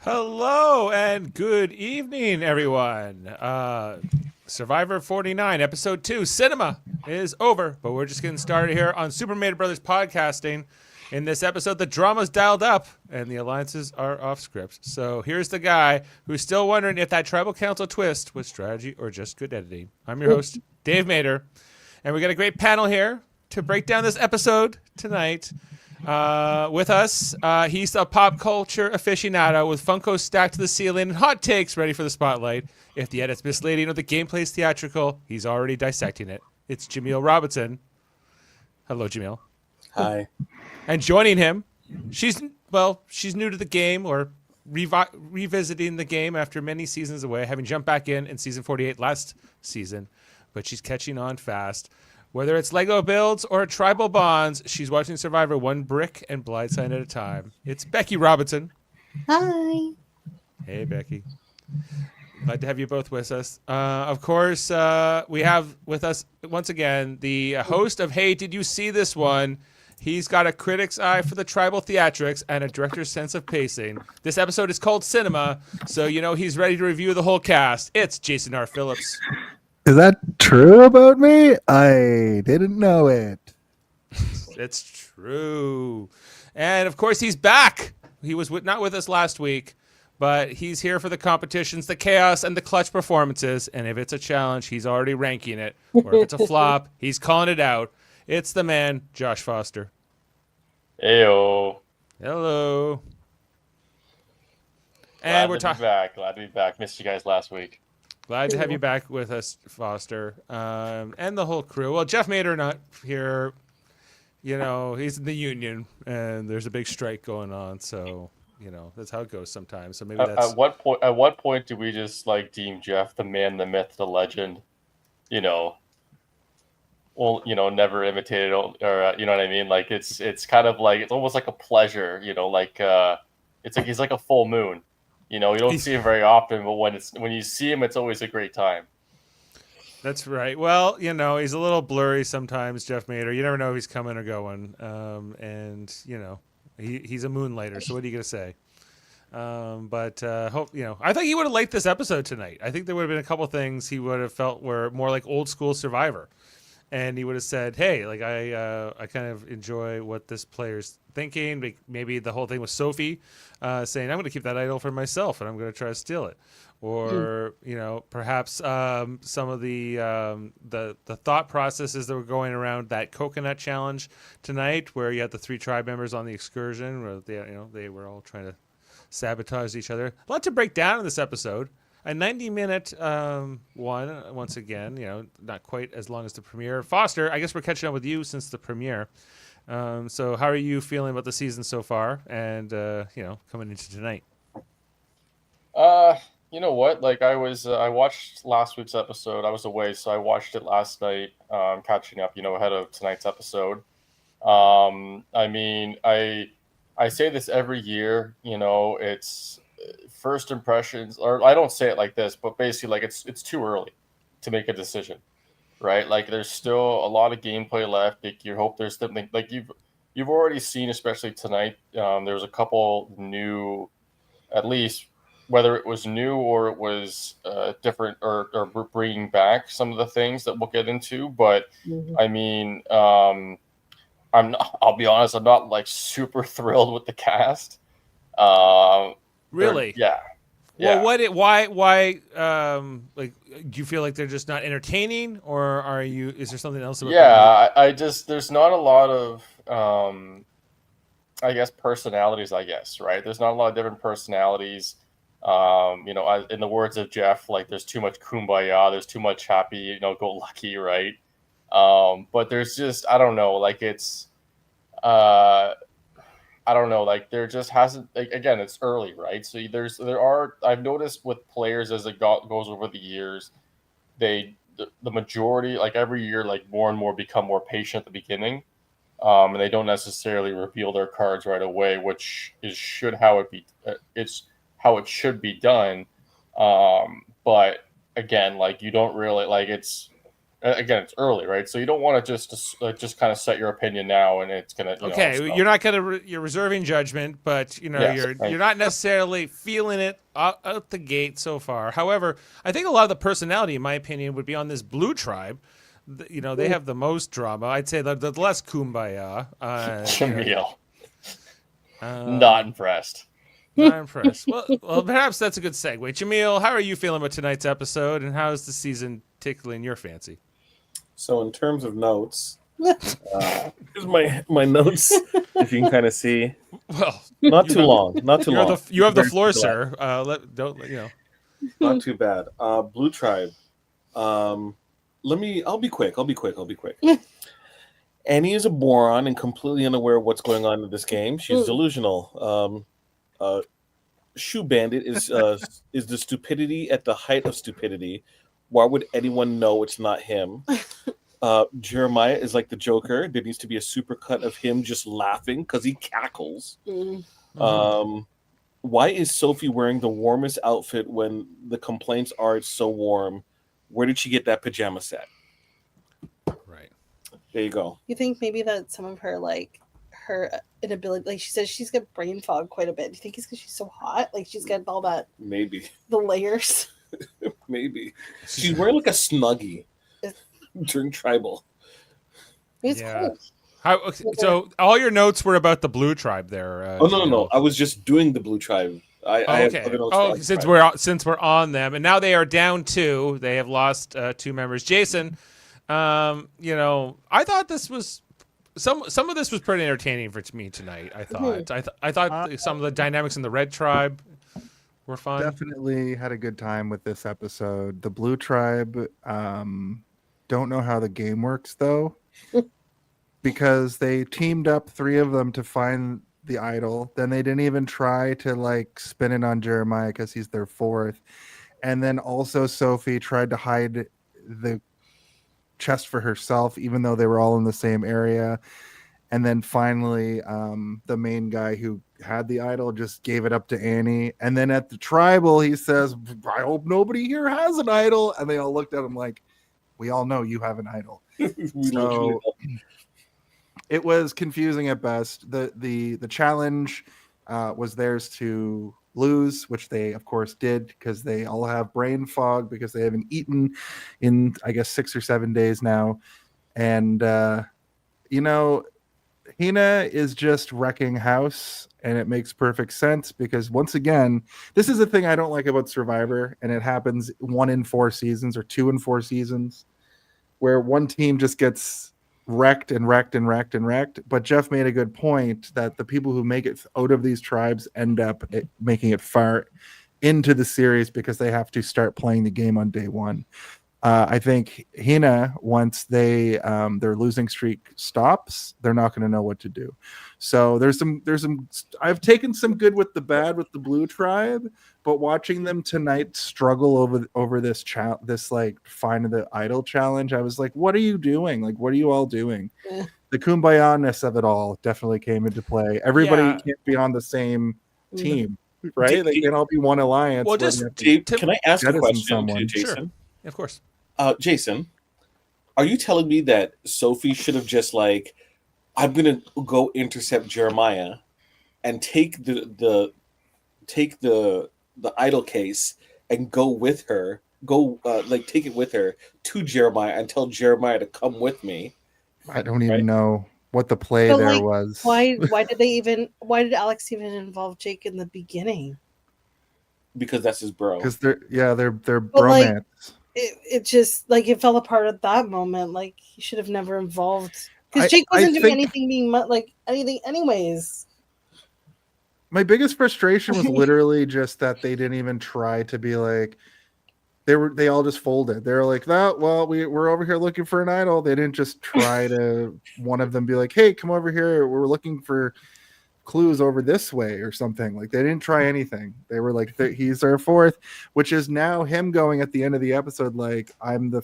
Hello and good evening, everyone. Survivor 49, Episode 2, Cinema is over, but we're just getting started here on Super Mario Brothers Podcasting. In this episode, the drama's dialed up and the alliances are off script. So here's the guy who's still wondering if that tribal council twist was strategy or just good editing. I'm your host, Dave Mader, and we got a great panel here to break down this episode tonight. With us, he's a pop culture aficionado with Funkos stacked to the ceiling and hot takes ready for the spotlight. If the edit's misleading or the gameplay's theatrical, he's already dissecting it. It's Jaemeel Robinson. Hello, Jaemeel. Hi. And joining him, she's new to the game or revisiting the game after many seasons away, having jumped back in season 48 last season, but she's catching on fast. Whether it's Lego builds or tribal bonds, she's watching Survivor one brick and blindside at a time. It's Becky Robinson. Hi. Hey, Becky. Glad to have you both with us. Of course, we have with us, once again, the host of Hey, Did You See This One? He's got a critic's eye for the tribal theatrics and a director's sense of pacing. This episode is called Cinema, so you know he's ready to review the whole cast. It's Jason R. Phillips. Is that true about me? I didn't know it. It's true. And of course, he's back. He was not with us last week, but he's here for the competitions, the chaos, and the clutch performances. And if it's a challenge, he's already ranking it. Or if it's a flop, he's calling it out. It's the man, Josh Foster. Heyo. Hello. Glad And we're to be back. Glad to be back. Missed you guys last week. Glad to have you back with us, Foster, and the whole crew. Well, Jeff Mader not here. You know, he's in the union, and there's a big strike going on. So, you know, that's how it goes sometimes. So maybe that's... At what point do we just deem Jeff the man, the myth, the legend? You know, well, never imitated, or you know what I mean? Like it's kind of like it's almost like a pleasure. It's like he's like a full moon. You don't see him very often, but when you see him, it's always a great time. That's right. Well, he's a little blurry sometimes, Jeff Mader. You never know if he's coming or going. And he's a moonlighter. So what are you gonna say? But hope I think he would have liked this episode tonight. I think there would have been a couple things he would have felt were more like old school Survivor, and he would have said, "Hey, like I kind of enjoy what this player's thinking." Maybe the whole thing with Sophie saying, "I'm going to keep that idol for myself, and I'm going to try to steal it," or perhaps some of the thought processes that were going around that coconut challenge tonight, where you had the 3 tribe members on the excursion, where they were all trying to sabotage each other. A lot to break down in this episode. A 90-minute one, once again, not quite as long as the premiere. Foster, I guess we're catching up with you since the premiere. So how are you feeling about the season so far and, coming into tonight? You know what? I watched last week's episode. I was away, so I watched it last night, catching up, ahead of tonight's episode. I mean, I say this every year, it's first impressions, or I don't say it like this, but basically it's too early to make a decision, right? Like there's still a lot of gameplay left. You hope there's something like you've already seen, especially tonight. There was a couple new, at least whether it was new or it was different or bringing back some of the things that we'll get into. But I mean, I'll be honest, I'm not super thrilled with the cast. Really? Yeah. Well, why, do you feel like they're just not entertaining, or is there something else about them? There's not a lot of, I guess, personalities, right? There's not a lot of different personalities. In the words of Jeff, there's too much kumbaya, there's too much happy, go lucky, right? But there's just, I don't know, it's, I don't know, there just hasn't, again, it's early, right? So I've noticed with players as it goes over the years, the majority, every year, more and more become more patient at the beginning, and they don't necessarily reveal their cards right away, which is how it should be done. But again, you don't really, again, it's early, right? So you don't want to just kind of set your opinion now, and it's gonna, You're not gonna you're reserving judgment, but Yes, you're not necessarily feeling it out the gate so far. However, I think a lot of the personality, in my opinion, would be on this blue tribe. They have the most drama. I'd say the less kumbaya. Jaemeel, Um, not impressed. Not impressed. Well, perhaps that's a good segue. Jaemeel, how are you feeling about tonight's episode, and how is the season tickling your fancy? So in terms of notes, here's my notes. If you can kind of see, Well, not too long. You have the Very floor, chill. sir. Not too bad. Blue Tribe. I'll be quick. Annie is a moron and completely unaware of what's going on in this game. She's delusional. Shoe Bandit is the stupidity at the height of stupidity. Why would anyone know it's not him? Jeremiah is like the Joker. There needs to be a supercut of him just laughing because he cackles. Why is Sophie wearing the warmest outfit when the complaints are it's so warm? Where did she get that pajama set? Right. There you go. You think maybe that some of her her inability, like she says, she's got brain fog quite a bit. Do you think it's because she's so hot? Like she's got all that, Maybe. the layers. Maybe. She's wearing like a Snuggie during tribal. It's cold. So all your notes were about the blue tribe there. No. I was just doing the Blue Tribe. I have other notes for other tribes. Since we're on them, and now they are down 2. They have lost 2 members. Jason, I thought this was some of this was pretty entertaining for me tonight. I thought I thought some of the dynamics in the red tribe were fun. Definitely had a good time with this episode. The Blue Tribe, don't know how the game works though, because they teamed up 3 of them to find the idol. Then they didn't even try to spin it on Jeremiah because he's their 4th. And then also Sophie tried to hide the chest for herself, even though they were all in the same area. And then finally, the main guy who had the idol just gave it up to Annie. And then at the tribal, he says, I hope nobody here has an idol. And they all looked at him like, we all know you have an idol. So it was confusing at best. The challenge was theirs to lose, which they of course did because they all have brain fog because they haven't eaten in I guess 6 or 7 days now. And Hina is just wrecking house, and it makes perfect sense because once again, this is the thing I don't like about Survivor, and it happens 1 in 4 seasons or 2 in 4 seasons where one team just gets wrecked. But Jeff made a good point that the people who make it out of these tribes end up making it far into the series because they have to start playing the game on day 1. I think Hina, once their losing streak stops, they're not going to know what to do. So there's some. I've taken some good with the bad with the Blue Tribe, but watching them tonight struggle over this find the idol challenge, I was like, what are you doing? Like, what are you all doing? Yeah. The kumbaya-ness of it all definitely came into play. Everybody can't be on the same team, right? They can't all be one alliance. Well, can I ask a question to Jason? Sure. Of course. Jason, are you telling me that Sophie should have just I'm gonna go intercept Jeremiah and take the idol case and go with her, take it with her to Jeremiah and tell Jeremiah to come with me? I don't even know what the play there was. Why did Alex even involve Jake in the beginning? Because that's his bro. Because they're bromance. It just it fell apart at that moment. He should have never involved because Jake wasn't doing anything anything anyways. My biggest frustration was literally just that they didn't even try to be they all just folded. They were like, "No, well, we're over here looking for an idol." They didn't just try to one of them be like, "Hey, come over here. We're looking for clues over this way," or something. They didn't try anything. They were like, he's our 4th, which is now him going at the end of the episode I'm the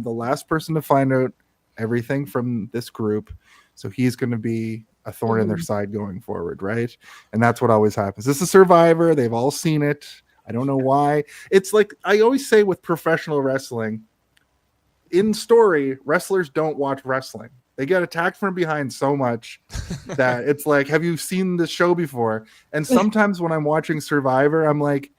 last person to find out everything from this group, so he's going to be a thorn in their side going forward, right? And that's what always happens. This is Survivor. They've all seen it. I don't know why. It's I always say with professional wrestling, in story, wrestlers don't watch wrestling. They get attacked from behind so much that it's like, have you seen this show before? And sometimes when I'm watching Survivor, I'm like,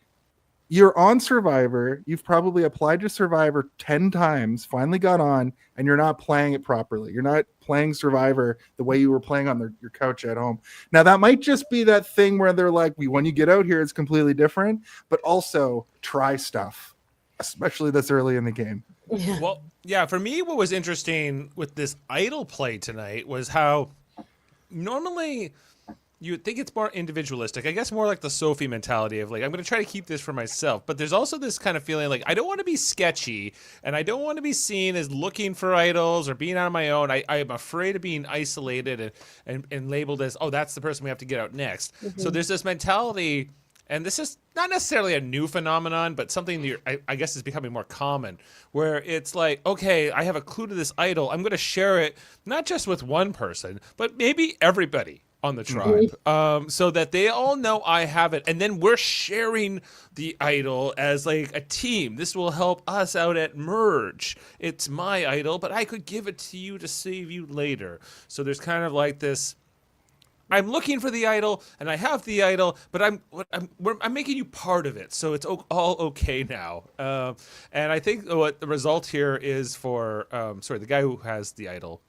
you're on Survivor. You've probably applied to Survivor 10 times, finally got on, and you're not playing it properly. You're not playing Survivor the way you were playing on your couch at home. Now, that might just be that thing where they're like, when you get out here, it's completely different, but also try stuff, especially this early in the game. Yeah. Well, yeah, for me, what was interesting with this idol play tonight was how normally you would think it's more individualistic. I guess more like the Sophie mentality of like, I'm going to try to keep this for myself. But there's also this kind of feeling like I don't want to be sketchy and I don't want to be seen as looking for idols or being on my own. I am afraid of being isolated and labeled as, oh, that's the person we have to get out next. Mm-hmm. So there's this mentality. And this is not necessarily a new phenomenon, but something that I guess is becoming more common, where it's like, okay, I have a clue to this idol. I'm going to share it, not just with one person, but maybe everybody on the tribe, so that they all know I have it. And then we're sharing the idol as like a team. This will help us out at Merge. It's my idol, but I could give it to you to save you later. So there's kind of like this, I'm looking for the idol, and I have the idol, but I'm making you part of it, so it's all okay now. And I think what the result here is for the guy who has the idol,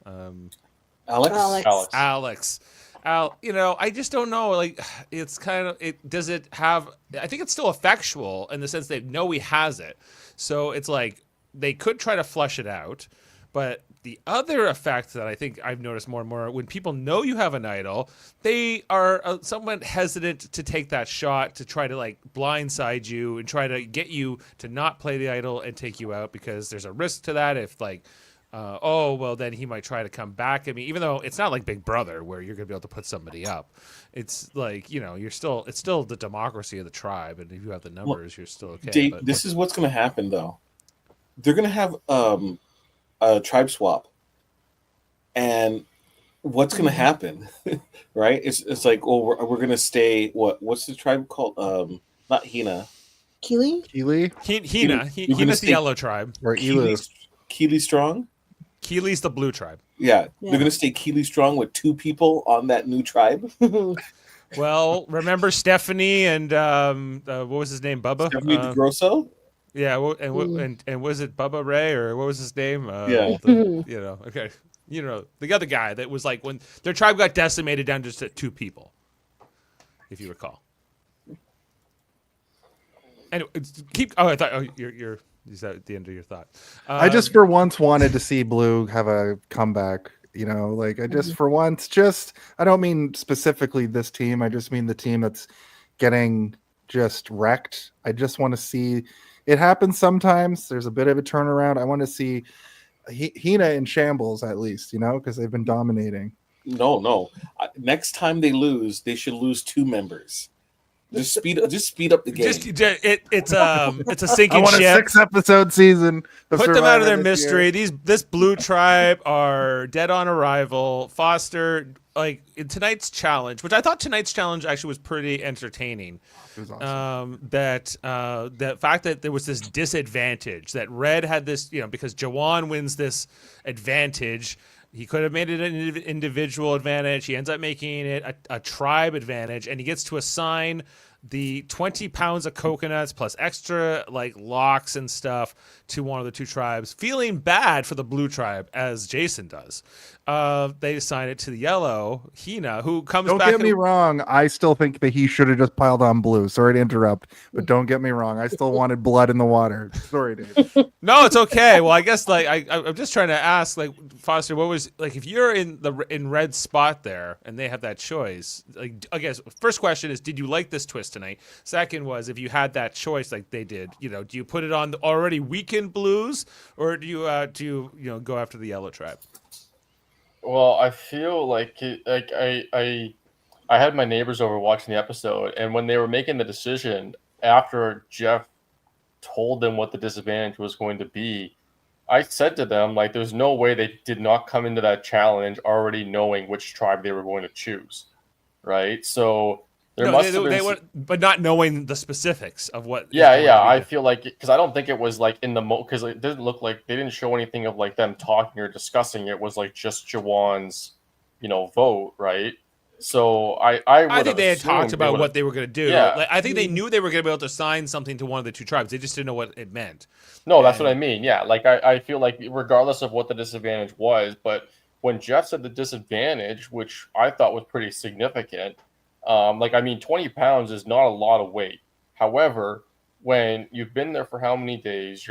Alex. I just don't know. Like, it's kind of it. Does it have? I think it's still effectual in the sense they know he has it. So it's like they could try to flush it out, but the other effect that I think I've noticed more and more, when people know you have an idol, they are somewhat hesitant to take that shot to try to like blindside you and try to get you to not play the idol and take you out, because there's a risk to that. If like, then he might try to come back at me, even though it's not like Big Brother where you're going to be able to put somebody up. It's like, it's still the democracy of the tribe. And if you have the numbers, you're still okay. Dave, this is what's going to happen though. They're going to have, a tribe swap, and what's going to happen, right? It's like, we're going to stay. What's the tribe called? Not Hina. Keely. Hina's the yellow tribe. Or Elu. Keely Strong. Keely's the blue tribe. Yeah, they're going to stay Keely Strong with 2 people on that new tribe. Well, remember Stephanie and what was his name? Bubba. Stephanie DeGrosso. Yeah, and was it Bubba Ray or what was his name? Yeah. Okay. The other guy that was like when their tribe got decimated down just to 2 people, if you recall. Anyway, I thought you're is that at the end of your thought? I just for once wanted to see Blue have a comeback. I just for once, I don't mean specifically this team. I just mean the team that's getting just wrecked. I just want to see. It happens sometimes. There's a bit of a turnaround. I want to see Hina in shambles at least, because they've been dominating. No. Next time they lose, they should lose 2 members. Just speed up the game. It's a sinking I want ship. a 6-episode season. Put them out of their mystery. This blue tribe are dead on arrival. Foster, like in tonight's challenge, which I thought tonight's challenge actually was pretty entertaining. It was awesome. That fact that there was this disadvantage that Red had this, because Jawan wins this advantage. He could have made it an individual advantage. He ends up making it a tribe advantage, and he gets to assign the 20 pounds of coconuts plus extra like locks and stuff to one of the 2 tribes, feeling bad for the blue tribe as Jason does. They assign it to the yellow Hina, who comes back. Don't get me wrong. I still think that he should have just piled on Blue. Sorry to interrupt, but don't get me wrong. I still wanted blood in the water. Sorry, Dave. No, it's okay. Well, I guess like I'm just trying to ask, like, Foster, what was like if you're in Red's spot there and they have that choice? Like, I guess first question is, did you like this twist tonight? Second was, if you had that choice like they did, do you put it on the already weakened Blues, or do you go after the yellow tribe? Well, I feel like I had my neighbors over watching the episode, and when they were making the decision after Jeff told them what the disadvantage was going to be, I said to them, like, there's no way they did not come into that challenge already knowing which tribe they were going to choose, right? So There No, must have been. they would, but not knowing the specifics of what. Yeah. I feel like because I don't think it was like in the because it didn't look like they didn't show anything of like them talking or discussing. It was like just Jawan's, vote, right? So I think they had talked about what they were going to do. Yeah. Like, I think they knew they were going to be able to assign something to one of the two tribes. They just didn't know what it meant. No, that's what I mean. Yeah, like I feel like regardless of what the disadvantage was, but when Jeff said the disadvantage, which I thought was pretty significant, 20 pounds is not a lot of weight. However, when you've been there for how many days,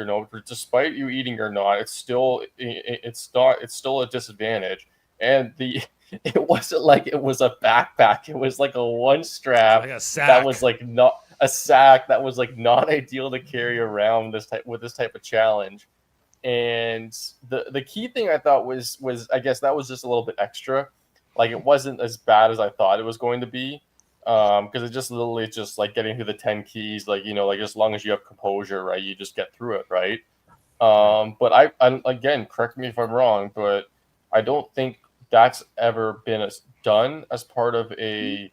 despite you eating or not, it's still a disadvantage. And it wasn't like it was a backpack. It was like a one strap like a sack. that was like not a sack that was like not ideal to carry around with this type of challenge. And the key thing I thought was I guess that was just a little bit extra. Like it wasn't as bad as I thought it was going to be. Because it just literally just like getting through the 10 keys, like as long as you have composure, right, you just get through it, right? But I again, correct me if I'm wrong, but I don't think that's ever been done as part of a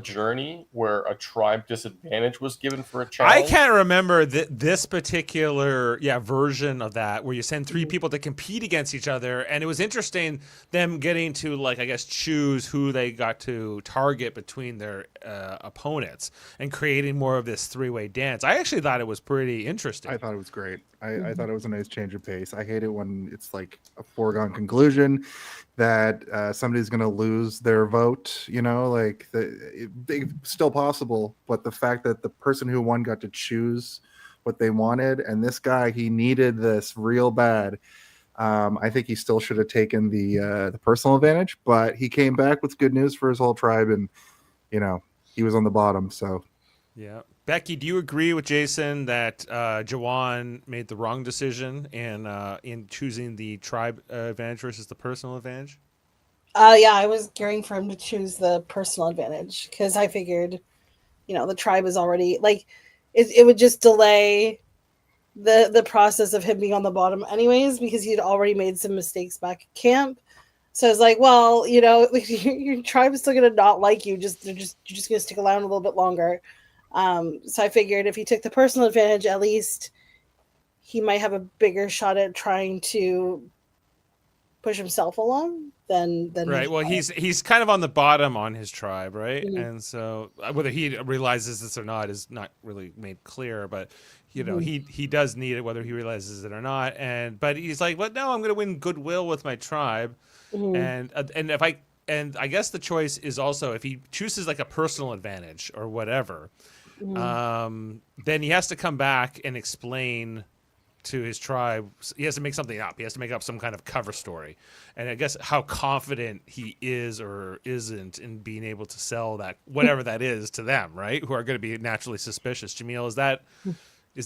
journey where a tribe disadvantage was given for a challenge. I can't remember this particular version of that where you send three people to compete against each other, and it was interesting them getting to choose who they got to target between their opponents and creating more of this three-way dance. I actually thought it was pretty interesting. I thought it was great. I thought it was a nice change of pace. I hate it when it's like a foregone conclusion that somebody's going to lose their vote, it's still possible. But the fact that the person who won got to choose what they wanted, and this guy, he needed this real bad. I think he still should have taken the personal advantage, but he came back with good news for his whole tribe, and, he was on the bottom. So, yeah. Becky, do you agree with Jason that Jawan made the wrong decision in choosing the tribe advantage versus the personal advantage? Yeah, I was gearing for him to choose the personal advantage because I figured, the tribe is already it would just delay the process of him being on the bottom anyways, because he'd already made some mistakes back at camp. So I was like, well, your tribe is still gonna not like you. You're just gonna stick around a little bit longer. So I figured if he took the personal advantage, at least he might have a bigger shot at trying to push himself along than right. Well, he's kind of on the bottom on his tribe, right? Mm-hmm. And so whether he realizes this or not is not really made clear, but he does need it whether he realizes it or not. But he's like, well, no, I'm going to win goodwill with my tribe, and I guess the choice is also if he chooses like a personal advantage or whatever, then he has to come back and explain to his tribe. He has to make something up. He has to make up some kind of cover story. And I guess how confident he is or isn't in being able to sell that, whatever that is, to them, right? Who are going to be naturally suspicious. Jaemeel, is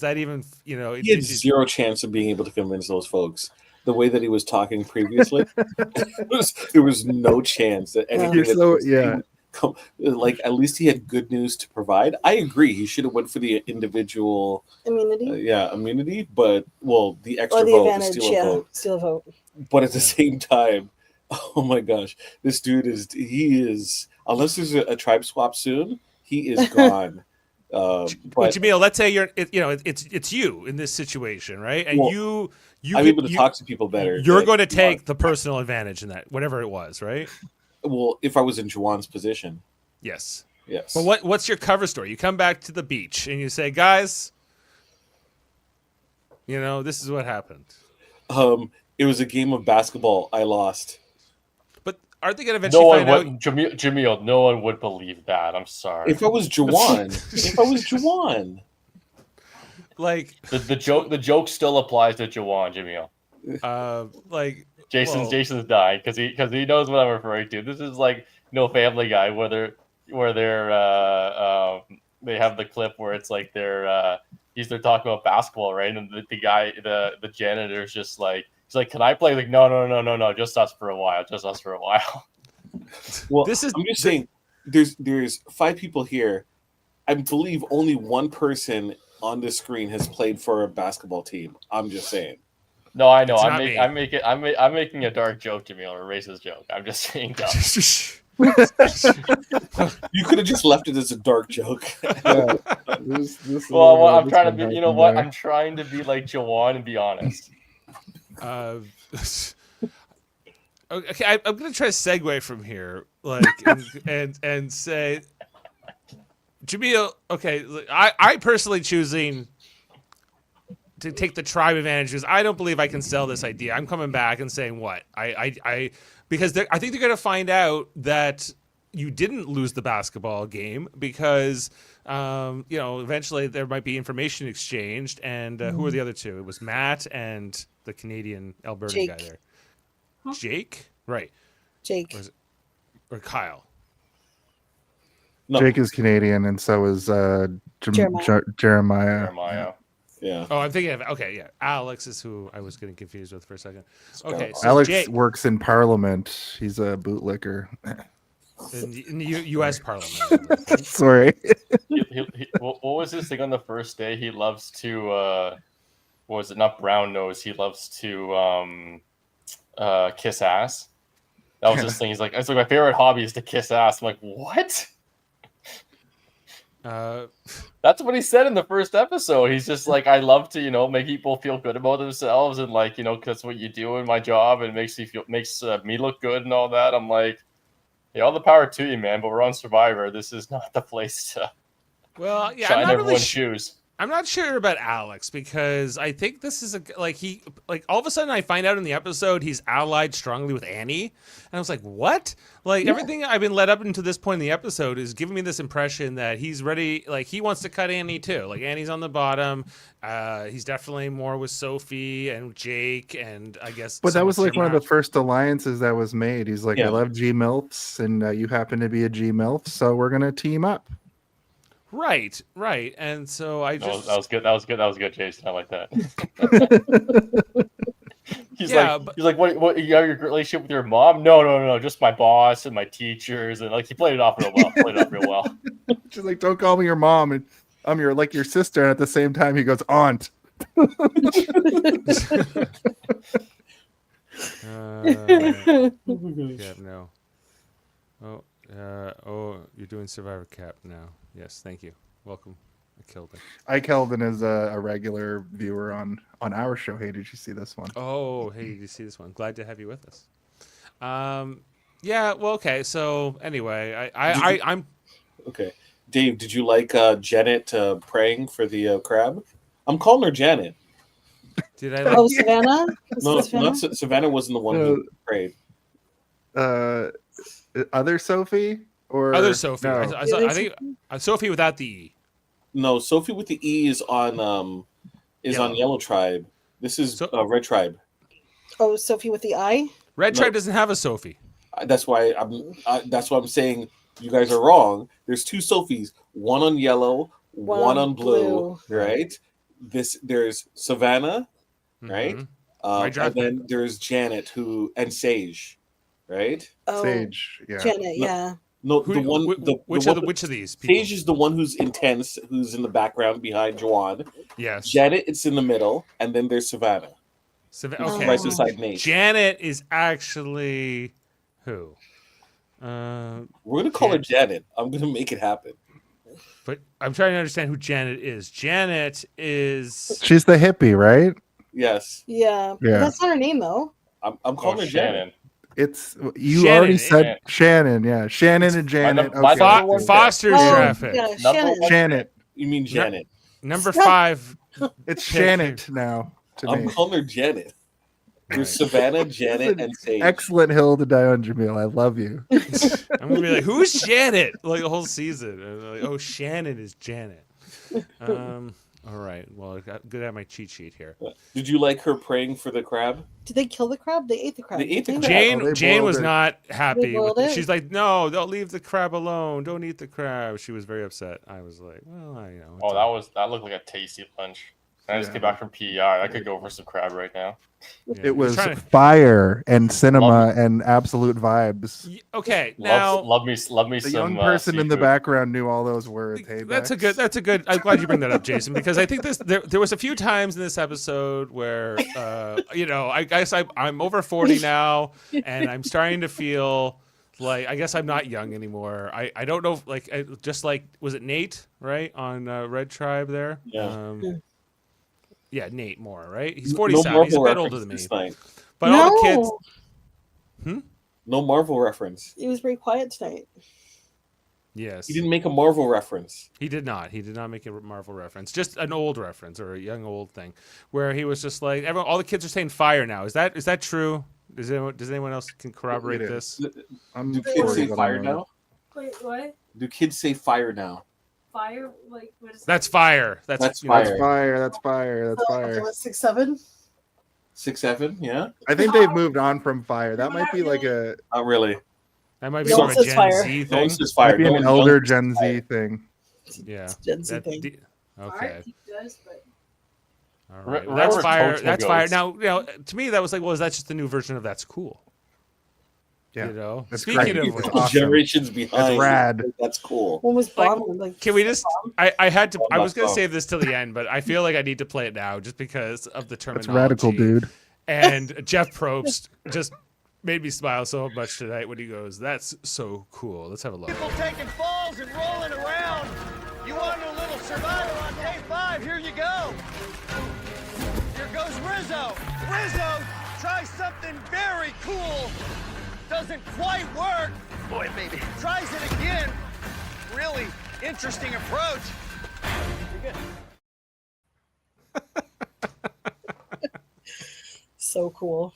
that even, he had zero chance of being able to convince those folks. The way that he was talking previously, there was no chance that anything at least he had good news to provide. I agree. He should have went for the individual immunity. Immunity, but the extra vote, steal a vote. But at the same time, oh my gosh, this dude is unless there's a tribe swap soon, he is gone. But Jaemeel, let's say it's you in this situation, right? And I'm able to talk to people better. You're going to take the personal advantage in that, whatever it was, right? Well, if I was in Jawan's position. Yes. But what's your cover story? You come back to the beach and you say, guys, this is what happened. It was a game of basketball. I lost. But aren't they going to eventually find out? Jaemeel, no one would believe that. I'm sorry. If I was Jawan. Like the joke still applies to Jawan, Jaemeel. Jason's dying because he knows what I'm referring to. This is like No Family Guy, where they're they have the clip where it's like they're talking about basketball, right? And the guy, the janitor's just like, he's like, can I play? Like, no, just us for a while. Well, I'm just saying, there's 5 people here. I believe only one person on the screen has played for a basketball team. I'm just saying. No, I know. I'm making a dark joke, Jaemeel, or a racist joke. I'm just saying. You could have just left it as a dark joke. Yeah. This Well, I'm trying to been be. You know happening what? there. I'm trying to be like Jawan and be honest. Uh, okay, I'm gonna try to segue from here, like, and say, Jaemeel. Okay, I personally choosing to take the tribe advantage because I don't believe I can sell this idea. I'm coming back and saying what I because I think they're gonna find out that you didn't lose the basketball game because eventually there might be information exchanged. And who are the other two? It was Matt and the Canadian Albertan Jake. guy there. Jake, right? Jake. Or Kyle? No. Jake is Canadian, and so is Jeremiah. Jeremiah. Yeah. Oh, I'm thinking of Alex is who I was getting confused with for a second. Okay, so Alex Jake works in Parliament. He's a bootlicker. in the U.S. Parliament. Sorry. What was his thing on the first day? He loves to. What was it? Not brown nose. He loves to kiss ass. That was his thing. He's like, it's like my favorite hobby is to kiss ass. I'm like, what? That's what he said in the first episode. He's just like, I love to, make people feel good about themselves, and like, that's what you do in my job, and it makes me look good and all that. I'm like, yeah, all the power to you, man. But we're on Survivor. This is not the place to shine I'm not everyone's shoes. I'm not sure about Alex because I think this is all of a sudden I find out in the episode he's allied strongly with Annie, and I was like, what? Everything I've been led up into this point in the episode is giving me this impression that he's ready, he wants to cut Annie too. Like Annie's on the bottom. He's definitely more with Sophie and Jake, and I guess. But that was one of the first alliances that was made. He's like, I love G-MILFs, and you happen to be a G-MILF, so we're gonna team up. Right. And so I just that was good, Jason. I like that. He's like, what? You have your relationship with your mom? No, just my boss and my teachers, and he played it off real well. She's like, don't call me your mom, and I'm your sister. And at the same time, he goes, aunt. No. You're doing Survivor Cap now. Yes, thank you. Welcome. Kelvin is a regular viewer on our show. Hey, did you see this one? Oh, hey, did you see this one? Glad to have you with us. Yeah, well, okay. So anyway, I'm okay. Dave, did you like Janet praying for the crab? I'm calling her Janet. Did I? Oh, Savannah? No, not Savannah wasn't the one who prayed. Other Sophie or other Sophie? No. I think Sophie without the E. No, Sophie with the E is on on Yellow Tribe. This is Red Tribe. Oh, Sophie with the I. Red Tribe doesn't have a Sophie. That's why I'm saying you guys are wrong. There's two Sophies, one on yellow, one on blue, right? There's Savannah, right? And then there's Janet and Sage, right? Oh, Sage, yeah. Janet, yeah. No, which of these people? Sage is the one who's intense, who's in the background behind Juwan. Yes. Janet, it's in the middle, and then there's Savannah. Okay. Right beside Nate. Janet is actually who? We're gonna call her Janet. I'm gonna make it happen. But I'm trying to understand who Janet is. Janet is. She's the hippie, right? Yes. Yeah. That's not her name though. I'm calling her Janet. It's already said Shannon, yeah. Shannon and Janet. Foster's traffic. Yeah, Shannon. You mean Janet? Number 5. It's Shannon now. I'm calling her Janet. There's Savannah, Janet, and Sage. Excellent hill to die on, Jaemeel. I love you. I'm gonna be like, who's Janet? Like the whole season. And like, oh, Shannon is Janet. All right. Well, I got good at my cheat sheet here. Did you like her praying for the crab? Did they kill the crab? They ate the crab. They ate the crab. Jane was not happy. She's like, no, don't leave the crab alone. Don't eat the crab. She was very upset. I was like, well, I know. Oh, that looked like a tasty lunch. I just came back from PEI. I could go for some crab right now. Yeah, it was fire and cinema and absolute vibes. Okay, now love me the some young person in the background knew all those words. Hey, that's a good. I'm glad you bring that up, Jason, because I think there was a few times in this episode where I guess I'm over 40 now, and I'm starting to feel Like, I guess I'm not young anymore. I don't know. Like, just like, was it Nate, right? On Red Tribe there? Yeah. Yeah, Nate Moore, right? He's No 47. He's a Marvel bit older than me. reference this night. But all the kids. No, No Marvel reference. he was very quiet tonight. Yes. He didn't make a Marvel reference. He did not. He did not make a Marvel reference. Just an old reference or a young old thing, where he was just like, everyone, all the kids are saying fire now. Is that true? Does anyone else can corroborate It is. this? I'm Do kids say 40, but fire I'm now? Wait, what? Do kids say fire now? Fire? Like, what is That's fire. That's you know, That's fire. fire. That's fire. That's So, fire. was 6'7"? 6'7", yeah? I think they've moved on from fire. That might be like a Not really. That might be No more one of a says Gen fire. Z No thing. one says fire. might be No an one elder yells Gen Z fire. thing. Yeah. It's Gen Z That- thing. Okay. He does, but All Re- right. Well, that's Robert fire. Coach That's goes. fire. Now, to me, that was like, well, is that just the new version of that's cool? Yeah. You know. That's Speaking great. of It's which, awesome. Generations behind. That's rad. That's cool. One was Like, bomb. Like, can we just? I had to. I was gonna Oh. save this till the end, but I feel like I need to play it now just because of the That's terminology. radical, dude. And Jeff Probst just made me smile so much tonight when he goes, "That's so cool." Let's have a look. People taking falls and rolling around. You want a little survivor on day 5? Here you go. Here goes Rizzo. Rizzo tries something very cool. Doesn't quite work. Boy, baby. Tries it again. Really interesting approach. so cool.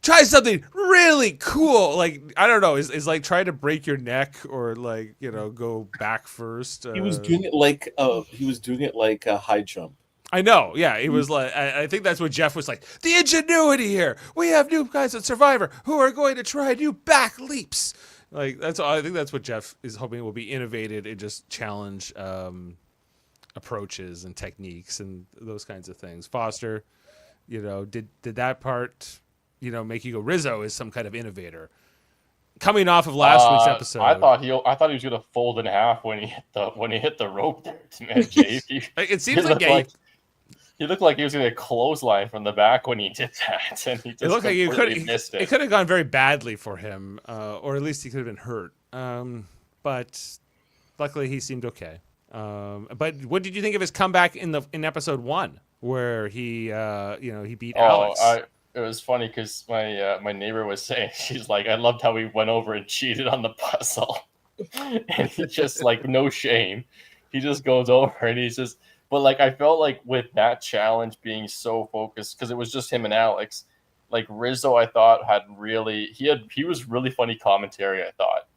Try something really cool. Like, I don't know, is like trying to break your neck or like, go back first. He was doing it like a high jump. I know, yeah. He was like, I think that's what Jeff was like. The ingenuity here. We have new guys at Survivor who are going to try new back leaps. Like I think that's what Jeff is hoping will be innovated and just challenge approaches and techniques and those kinds of things. Foster, did that part, make you go, Rizzo is some kind of innovator? Coming off of last week's episode, I thought he was gonna fold in half when he hit the rope there. Man, Jay, it seems like he looked like he was gonna clothesline from the back when he did that, and he just it looked like missed it. It could have gone very badly for him, or at least he could have been hurt. But luckily, he seemed okay. But what did you think of his comeback in episode 1, where he beat Alex? It was funny because my neighbor was saying, she's like, I loved how he went over and cheated on the puzzle, and he just like no shame, he just goes over and he's just. But like I felt like with that challenge being so focused because it was just him and Alex, like Rizzo, I thought he was really funny commentary. I thought,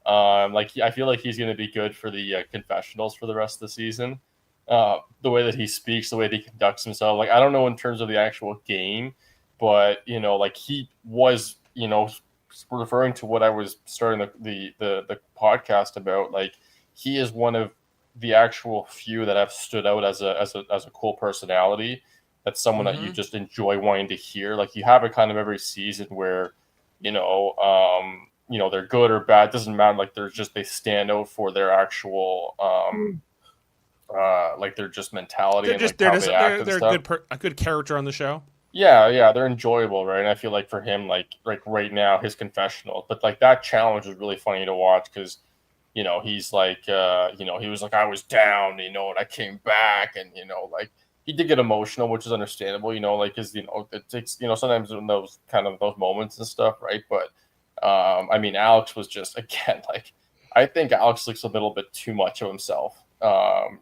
I feel like he's going to be good for the confessionals for the rest of the season. The way that he speaks, the way that he conducts himself, like I don't know in terms of the actual game, but like he was, referring to what I was starting the podcast about. Like he is one of the actual few that have stood out as a cool personality. That's someone that you just enjoy wanting to hear. Like you have it kind of every season where, they're good or bad. It doesn't matter. Like they stand out for their actual, like their just mentality. They're a good character on the show. Yeah, they're enjoyable, right? And I feel like for him, like right now, his confessional, but like that challenge was really funny to watch because, he's like, he was like, I was down, and I came back, and like he did get emotional, which is understandable, like because it takes, sometimes in those moments and stuff, right? But I mean, Alex was just again like, I think Alex looks a little bit too much of himself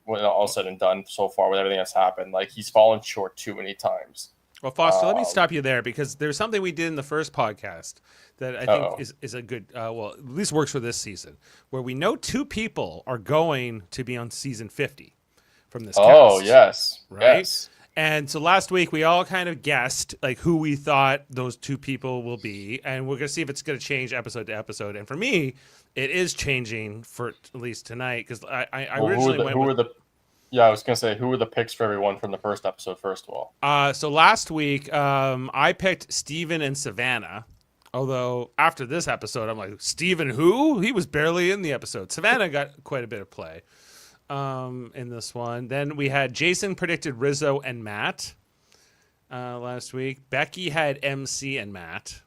when all said and done so far with everything that's happened. Like he's fallen short too many times. Well, Foster, let me stop you there because there's something we did in the first podcast that I think is a good, at least works for this season, where we know 2 people are going to be on season 50 from this cast. Oh, yes. Right? Yes. And so last week we all kind of guessed like who we thought those 2 people will be, and we're going to see if it's going to change episode to episode. And for me, it is changing for at least tonight because I originally went with... Yeah, I was going to say, who were the picks for everyone from the first episode, first of all? So last week, I picked Steven and Savannah. Although, after this episode, I'm like, Steven who? He was barely in the episode. Savannah got quite a bit of play in this one. Then we had Jason predicted Rizzo and Matt last week. Becky had MC and Matt.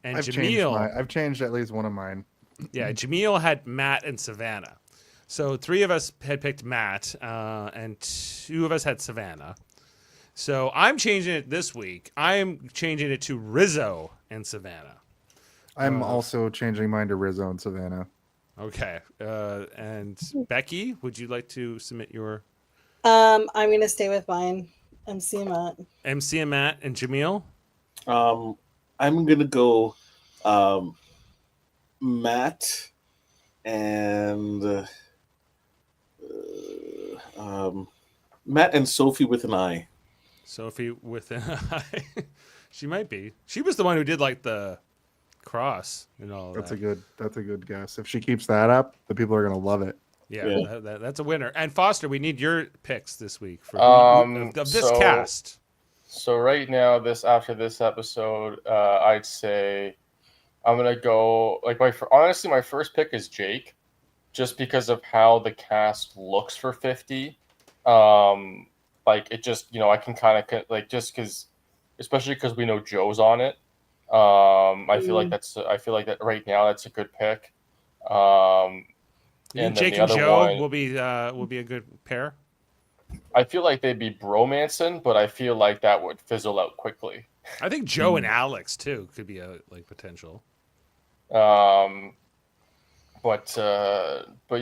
and I've changed Jaemeel. I've changed at least one of mine. Yeah, Jaemeel had Matt and Savannah. So 3 of us had picked Matt, and 2 of us had Savannah. So I'm changing it this week. I'm changing it to Rizzo and Savannah. I'm also changing mine to Rizzo and Savannah. Okay. And Becky, would you like to submit your I'm gonna stay with mine. MC and Matt. MC and Matt and Jaemeel? I'm gonna go Matt and Matt and Sophie with an I. Sophie with an I. She might be. She was the one who did like the cross and all That's that. that's a good guess. If she keeps that up, the people are gonna love it. Yeah, Yeah. that's a winner. And Foster, we need your picks this week for of this So- cast. So right now, after this episode, I'd say I'm gonna go like honestly, my first pick is Jake, just because of how the cast looks for 50. Like it just I can kind of like just because, especially because we know Joe's on it. I feel like that right now that's a good pick. You think And then Jake the and other Joe one, will be a good pair. I feel like they'd be bromancing, but I feel like that would fizzle out quickly. I think Joe and Alex too could be a potential. But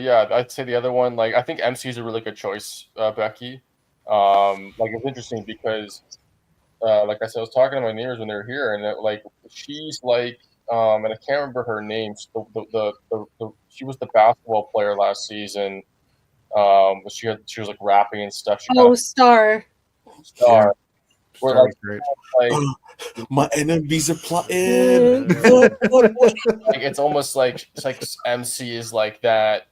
yeah, I'd say the other one, like I think MC is a really good choice, Becky. Like it's interesting because, like I said, I was talking to my neighbors when they were here, and like she's like, and I can't remember her name. She was the basketball player last season. But she was like rapping and stuff. She Oh, Star. star. We're Star like, was great. My enemies are plotting. like it's almost like MC is like that,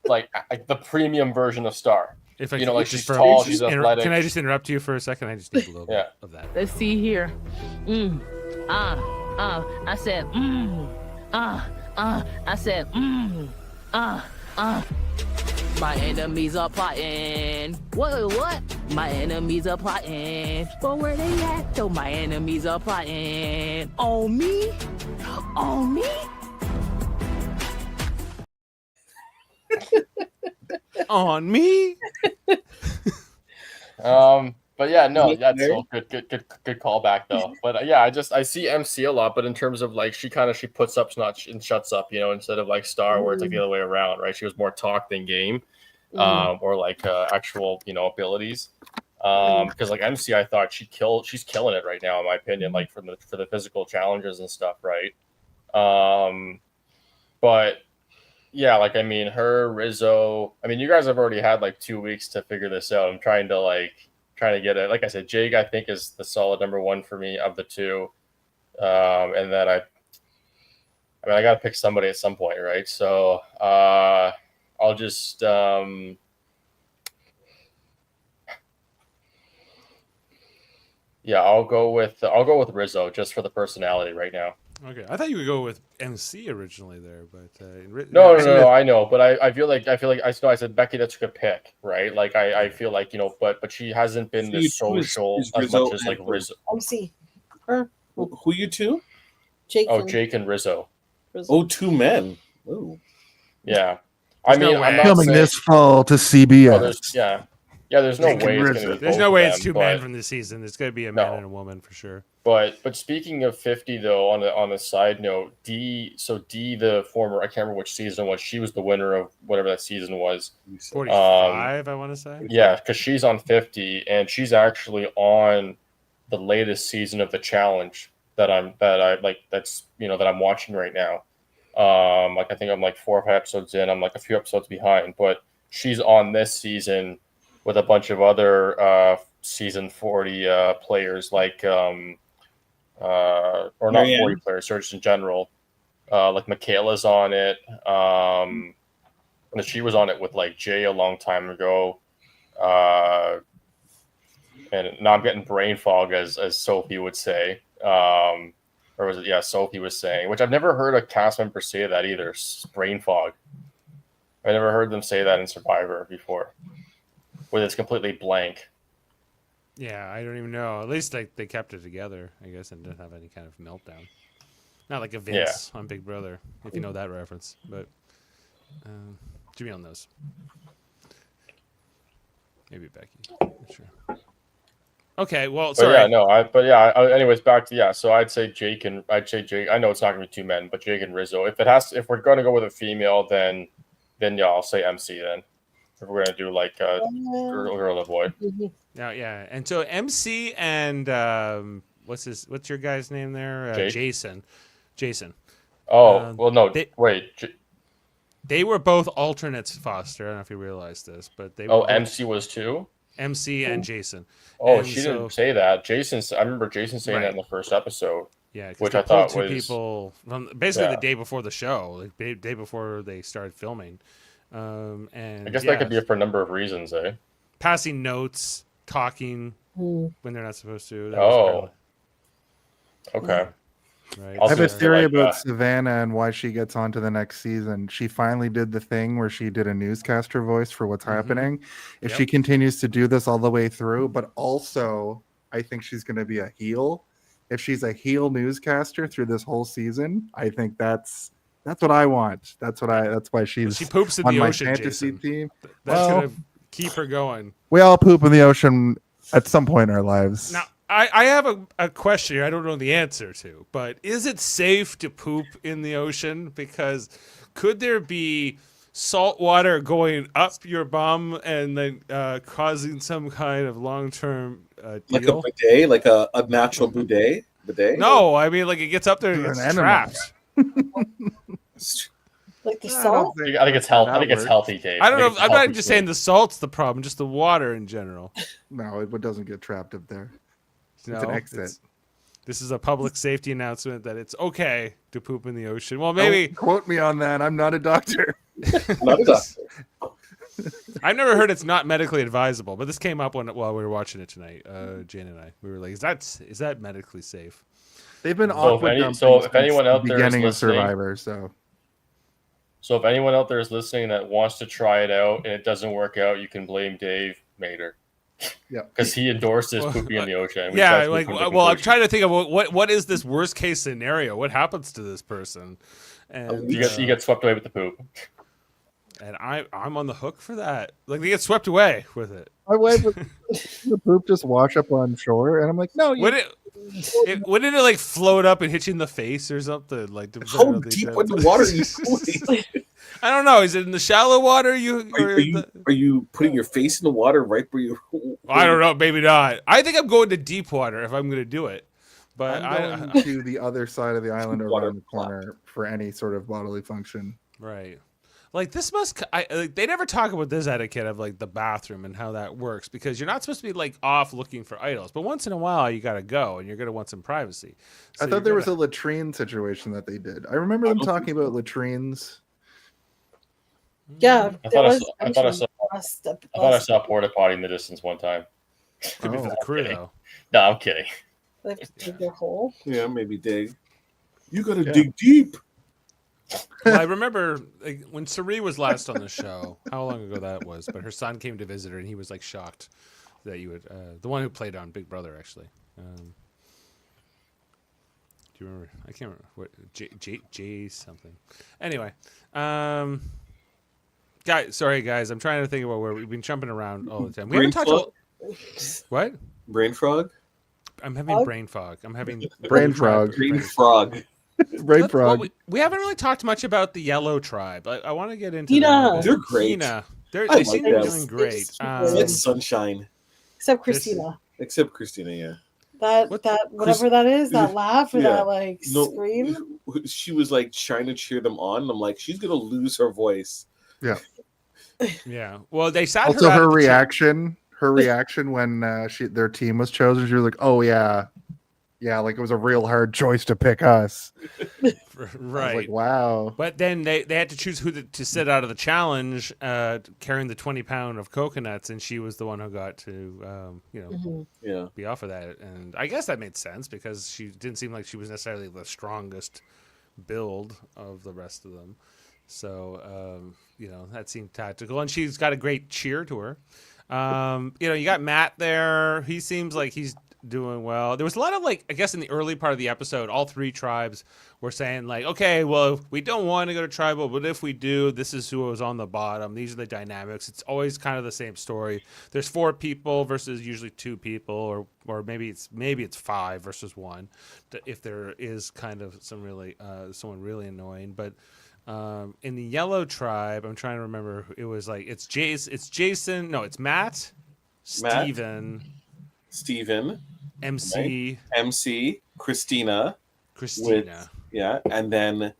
like the premium version of Star. If I You could- know, like just she's for- tall, just she's inter- athletic. Can I just interrupt you for a second? I just need a little Yeah. bit of that. Let's see here. I said, I said, My enemies are plotting. What? My enemies are plotting. But where they at? Though my enemies are plotting. On me? On me? On me? But yeah, no, that's Mary? good callback though. But yeah, I see MC a lot, but in terms of like she puts up and shuts up, instead of like Star where it's like the other way around, right? She was more talk than game, or like actual abilities. Because like MC, I thought she's killing it right now in my opinion, like for the physical challenges and stuff, right? But yeah, like I mean, her Rizzo. I mean, you guys have already had like 2 weeks to figure this out. I'm trying to get it. Like I said, Jake, I think is the solid number one for me of the two. And then I got to pick somebody at some point, right? So I'll just I'll go with Rizzo just for the personality right now. Okay, I thought you would go with MC originally there, but No, I know, but I feel like I know I said Becky, that's a good pick, right? Like I feel like but she hasn't been this social is as Rizzo much as like and- Rizzo. MC. Or Who you two? Jake. Oh, and Jake and Rizzo. Rizzo. Oh, 2 men. Ooh. Yeah, There's I no mean, way. I'm not Coming saying, this fall to oh, CBS. there's no Jake and way it's Rizzo. gonna be. There's both no of way them, it's 2 but- men from the season. It's going to be a man No. and a woman for sure. But speaking of 50 though, on a side note, D, the former, I can't remember which season it was. She was the winner of whatever that season was. 45, I want to say. Yeah, because she's on 50, and she's actually on the latest season of the challenge that I'm watching right now. Like I think I'm like 4 or 5 episodes in. I'm like a few episodes behind, but she's on this season with a bunch of other season 40 players, like or not Marianne? 40 players, so just in general. Like Michaela's on it. And she was on it with like Jay a long time ago. And now I'm getting brain fog, as Sophie would say. Or was it? Yeah, Sophie was saying, which I've never heard a cast member say that either. Brain fog. I never heard them say that in Survivor before, where it's completely blank. Yeah, I don't even know. At least they kept it together, I guess, and didn't have any kind of meltdown. Not like a Vince on Big Brother, if you know that reference. But Jaemeel knows. Maybe Becky. Not sure. Okay, well, sorry. Anyways, back to So I'd say Jake. I know it's not gonna be two men, but Jake and Rizzo. If we're gonna go with a female, then I'll say MC then. If we're gonna do like girl or boy. Yeah. And so MC and what's your guy's name there? Jason. Oh well, no. They were both alternates, Foster. I don't know if you realized this, but they were. MC was too. MC and Jason. Oh, and she didn't say that. I remember Jason saying that in the first episode. Yeah, which I thought was people from basically the day before the show, like day before they started filming. And I guess that could be for a number of reasons, eh? Passing notes, talking when they're not supposed to. Okay. Right. I have a theory about Savannah and why she gets on to the next season. She finally did the thing where she did a newscaster voice for what's happening. If she continues to do this all the way through, but also I think she's going to be a heel. If she's a heel newscaster through this whole season, I think that's what I want. That's why she poops in on the my ocean, fantasy Jason. team. That's gonna keep her going. We all poop in the ocean at some point in our lives. Now, I have a question here I don't know the answer to, but is it safe to poop in the ocean? Because could there be salt water going up your bum and then causing some kind of long-term like deal? a bidet, like a natural bidet? No, I mean like it gets up there and gets trapped. Like the salt? I think it's healthy. I think it's healthy, Dave. I don't know. I'm not just saying the salt's the problem, just the water in general. No, it doesn't get trapped up there. No, it's an exit. This is a public safety announcement that it's okay to poop in the ocean. Well, maybe don't quote me on that. I'm not a doctor. Not a doctor. I've never heard it's not medically advisable, but this came up while we were watching it tonight. Jane and I, we were like, "Is that medically safe?" They've been if anyone out there is beginning of listening, Survivor, so if anyone out there is listening that wants to try it out and it doesn't work out, you can blame Dave Mater. Yeah, because he endorsed this pooping in the ocean. Yeah, I'm trying to think of what is this worst case scenario? What happens to this person? And you get swept away with the poop. And I'm on the hook for that. Like they get swept away with it. My wife would the poop just wash up on shore, and I'm like, no. Wouldn't it like float up and hit you in the face or something? Like how deep in the water are you going? I don't know. Is it in the shallow water? Are you putting your face in the water right where you? I don't know. Maybe not. I think I'm going to deep water if I'm going to do it. But I'm going to the other side of the island or around the corner for any sort of bodily function. Right. Like this they never talk about this etiquette of like the bathroom and how that works because you're not supposed to be like off looking for idols, but once in a while you got to go and you're going to want some privacy. So I thought there was a latrine situation that they did. I remember them talking about latrines. Yeah, I thought I saw a porta potty in the distance one time. Could be for the crew though. No, I'm kidding. They have to dig their hole. Yeah, maybe dig. You got to dig deep. Well, I remember like, when Sari was last on the show, how long ago that was, but her son came to visit her and he was like shocked that you would, the one who played on Big Brother actually. Do you remember? I can't remember what, J something. Anyway, guys, I'm trying to think about where we've been jumping around all the time. We haven't talked about what? Brain frog? I'm having brain fog. I'm having brain frog. Brain frog. Brain frog. Well, we haven't really taled much about the Yellow Tribe. I want to get into that. They're great. They seem to be doing great. It's sunshine. Except Christina. Except Christina, yeah. That whatever that is, that laugh or that like scream. She was like trying to cheer them on. And I'm like, she's gonna lose her voice. Yeah. Yeah. Well, they sat also her reaction. Her reaction when their team was chosen, she was like, "Oh yeah, like it was a real hard choice to pick us." Right. Like, wow. But then they had to choose who to sit out of the challenge, carrying the 20 pound of coconuts, and she was the one who got to, be off of that. And I guess that made sense because she didn't seem like she was necessarily the strongest build of the rest of them. So, that seemed tactical, and she's got a great cheer to her. You got Matt there. He seems like he's doing well. There was a lot of I guess in the early part of the episode, all three tribes were saying okay, well, we don't want to go to tribal, but if we do, this is who was on the bottom. These are the dynamics. It's always kind of the same story. There's 4 people versus usually 2 people, or maybe it's 5 versus 1, if there is kind of someone really annoying. But in the yellow tribe, I'm trying to remember. It was it's Jason. No, it's Matt. Steven, MC, right? MC, Christina, and then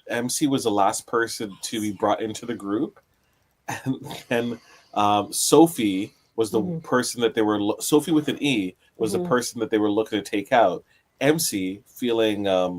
MC was the last person to be brought into the group, and then Sophie was the person that they were. Sophie with an E was the person that they were looking to take out. MC, feeling a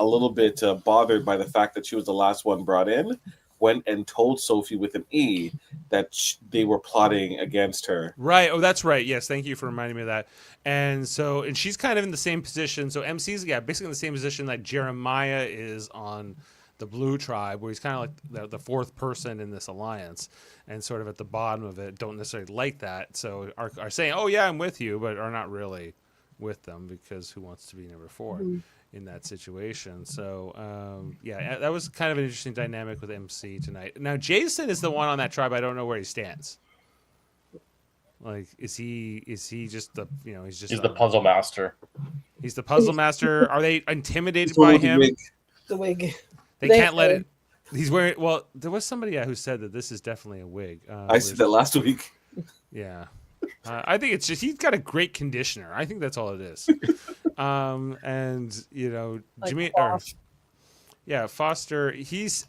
little bit bothered by the fact that she was the last one brought in, went and told Sophie with an E that they were plotting against her. Right. Oh, that's right. Yes. Thank you for reminding me of that. And she's kind of in the same position. So MC's, basically in the same position that Jeremiah is on the blue tribe, where he's kind of like the 4th person in this alliance and sort of at the bottom of it, don't necessarily like that. So are saying, oh yeah, I'm with you, but are not really with them, because who wants to be number 4? In that situation. So that was kind of an interesting dynamic with MC tonight. Now Jason is the one on that tribe. I don't know where he stands. Is he just the he's the puzzle master. He's the puzzle master. Are they intimidated by him? The wig. They can't let it. He's wearing. Well, there was somebody who said that this is definitely a wig. I said that last week. Yeah. I think it's just he's got a great conditioner. I think that's all it is. And Jimmy, Foster.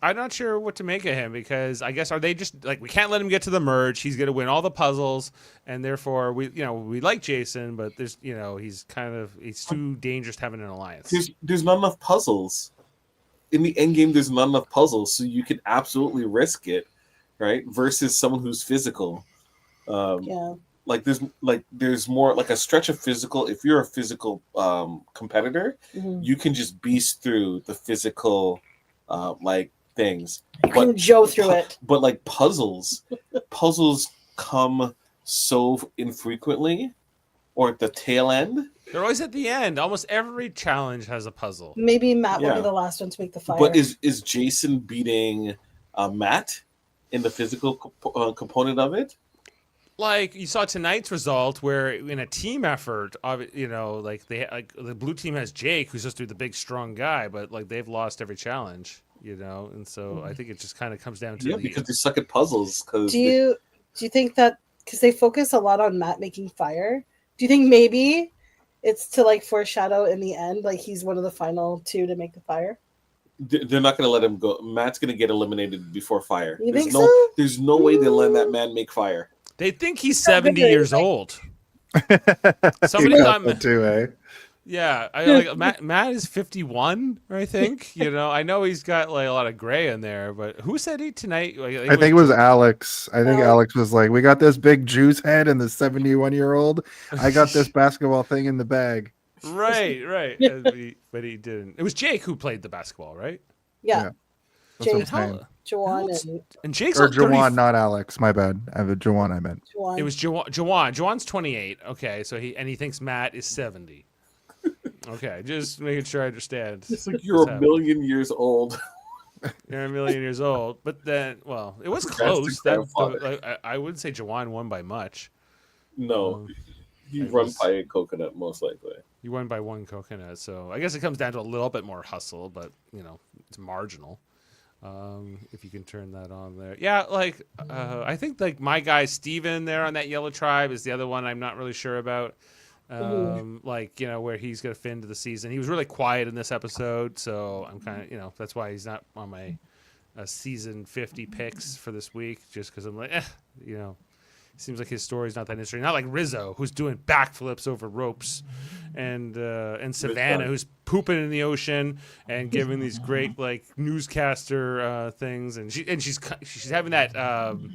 I'm not sure what to make of him, because I guess are they just we can't let him get to the merge. He's going to win all the puzzles, and therefore we like Jason, but there's he's too dangerous to have an alliance. There's not enough puzzles in the end game. There's not enough puzzles, so you can absolutely risk it, right? Versus someone who's physical. There's more a stretch of physical. If you're a physical competitor, you can just beast through the physical things. But Joe through it. But puzzles come so infrequently, or at the tail end. They're always at the end. Almost every challenge has a puzzle. Maybe Matt will be the last one to make the fire. But is Jason beating Matt in the physical component of it? You saw tonight's result, where in a team effort, the blue team has Jake, who's just the big strong guy, but they've lost every challenge, and so I think it just kind of comes down to because they suck at puzzles. Do you think that because they focus a lot on Matt making fire? Do you think maybe it's to foreshadow in the end, he's one of the final 2 to make the fire? They're not going to let him go. Matt's going to get eliminated before fire. There's no way they'll let that man make fire. They think he's 70 years old. Somebody thought that too, eh? Yeah, Matt is 51, I think. I know he's got a lot of gray in there, but who said he tonight? I think it was Alex. I think Alex was like, "We got this big juice head and the 71-year-old. I got this basketball thing in the bag." Right. But he didn't. It was Jake who played the basketball, right? Yeah. Jake, Jawan and Jake's or Jawan, not Alex. My bad. I have a Jawan. I meant. It was Jawan. Jawan's 28. Okay, so he thinks Matt is 70. Okay, just making sure I understand. It's you're a million years old. You're a million years old, but then, it was close. I wouldn't say Jawan won by much. No, he won by a coconut, most likely. You won by 1 coconut, so I guess it comes down to a little bit more hustle, but it's marginal. If you can turn that on there. Yeah, I think my guy Steven there on that yellow tribe is the other one I'm not really sure about. Where he's gonna fit into the season. He was really quiet in this episode, so I'm kind of that's why he's not on my season 50 picks for this week, just because I'm seems like his story's not that interesting. Not like Rizzo, who's doing backflips over ropes, and Savannah, who's pooping in the ocean and giving these great newscaster things, and she's having that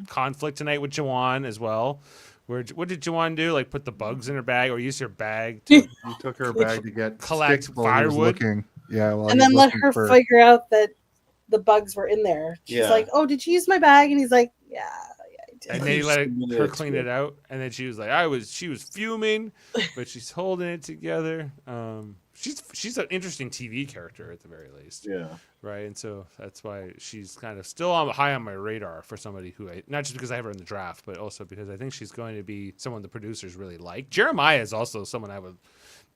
conflict tonight with Jawan as well. What did Jawan do? Put the bugs in her bag, or use her bag to He took her bag to get collect sticks while he was firewood? looking. Yeah, and then let her figure out that the bugs were in there. She's like, "Oh, did you use my bag?" And he's like, "Yeah, I And they let her clean it out, and then she was like, she was fuming, but she's holding it together. She's an interesting TV character at the very least. Yeah. Right, and so that's why she's kind of still high on my radar for somebody who not just because I have her in the draft, but also because I think she's going to be someone the producers really like. Jeremiah is also someone I would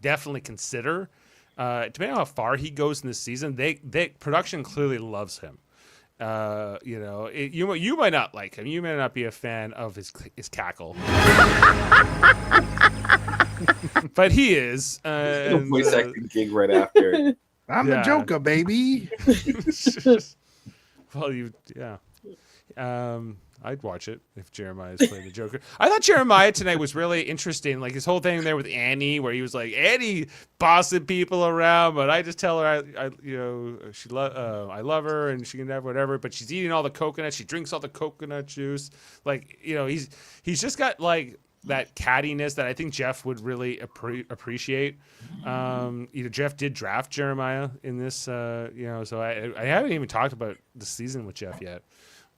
definitely consider. Depending on how far he goes in this season, they production clearly loves him. You might not like him. You may not be a fan of his cackle, but he is. A voice acting gig right after. I'm the Joker, baby. Well, I'd watch it if Jeremiah's playing the Joker. I thought Jeremiah tonight was really interesting. Like his whole thing there with Annie, where he was like, Annie bossing people around, but I just tell her I love her and she can have whatever, but she's eating all the coconut. She drinks all the coconut juice. Like, he's just got like that cattiness that I think Jeff would really appreciate. Jeff did draft Jeremiah in this, so I haven't even talked about the season with Jeff yet.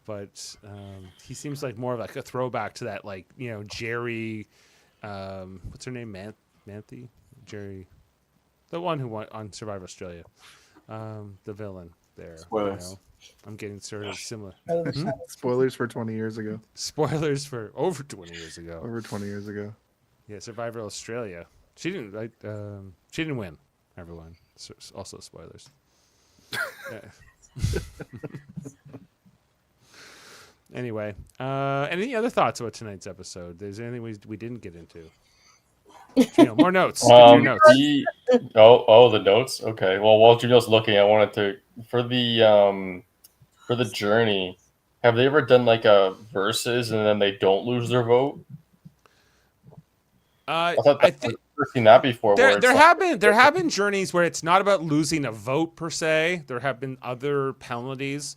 But he seems like more of like a throwback to that, like, Jerry, what's her name? Manthe? Jerry, the one who won on Survivor Australia, the villain there. Spoilers. I'm getting sort of similar. Spoilers for 20 years ago. Spoilers for over 20 years ago. Over 20 years ago. Yeah, Survivor Australia. She didn't win, everyone. So, also spoilers. Anyway, any other thoughts about tonight's episode? Is there anything we didn't get into? More notes. Give your notes. The notes. Okay. Well, while Julio's looking, I wanted to for the journey. Have they ever done like a versus and then they don't lose their vote? I think I've seen that before. There have been journeys where it's not about losing a vote per se. There have been other penalties.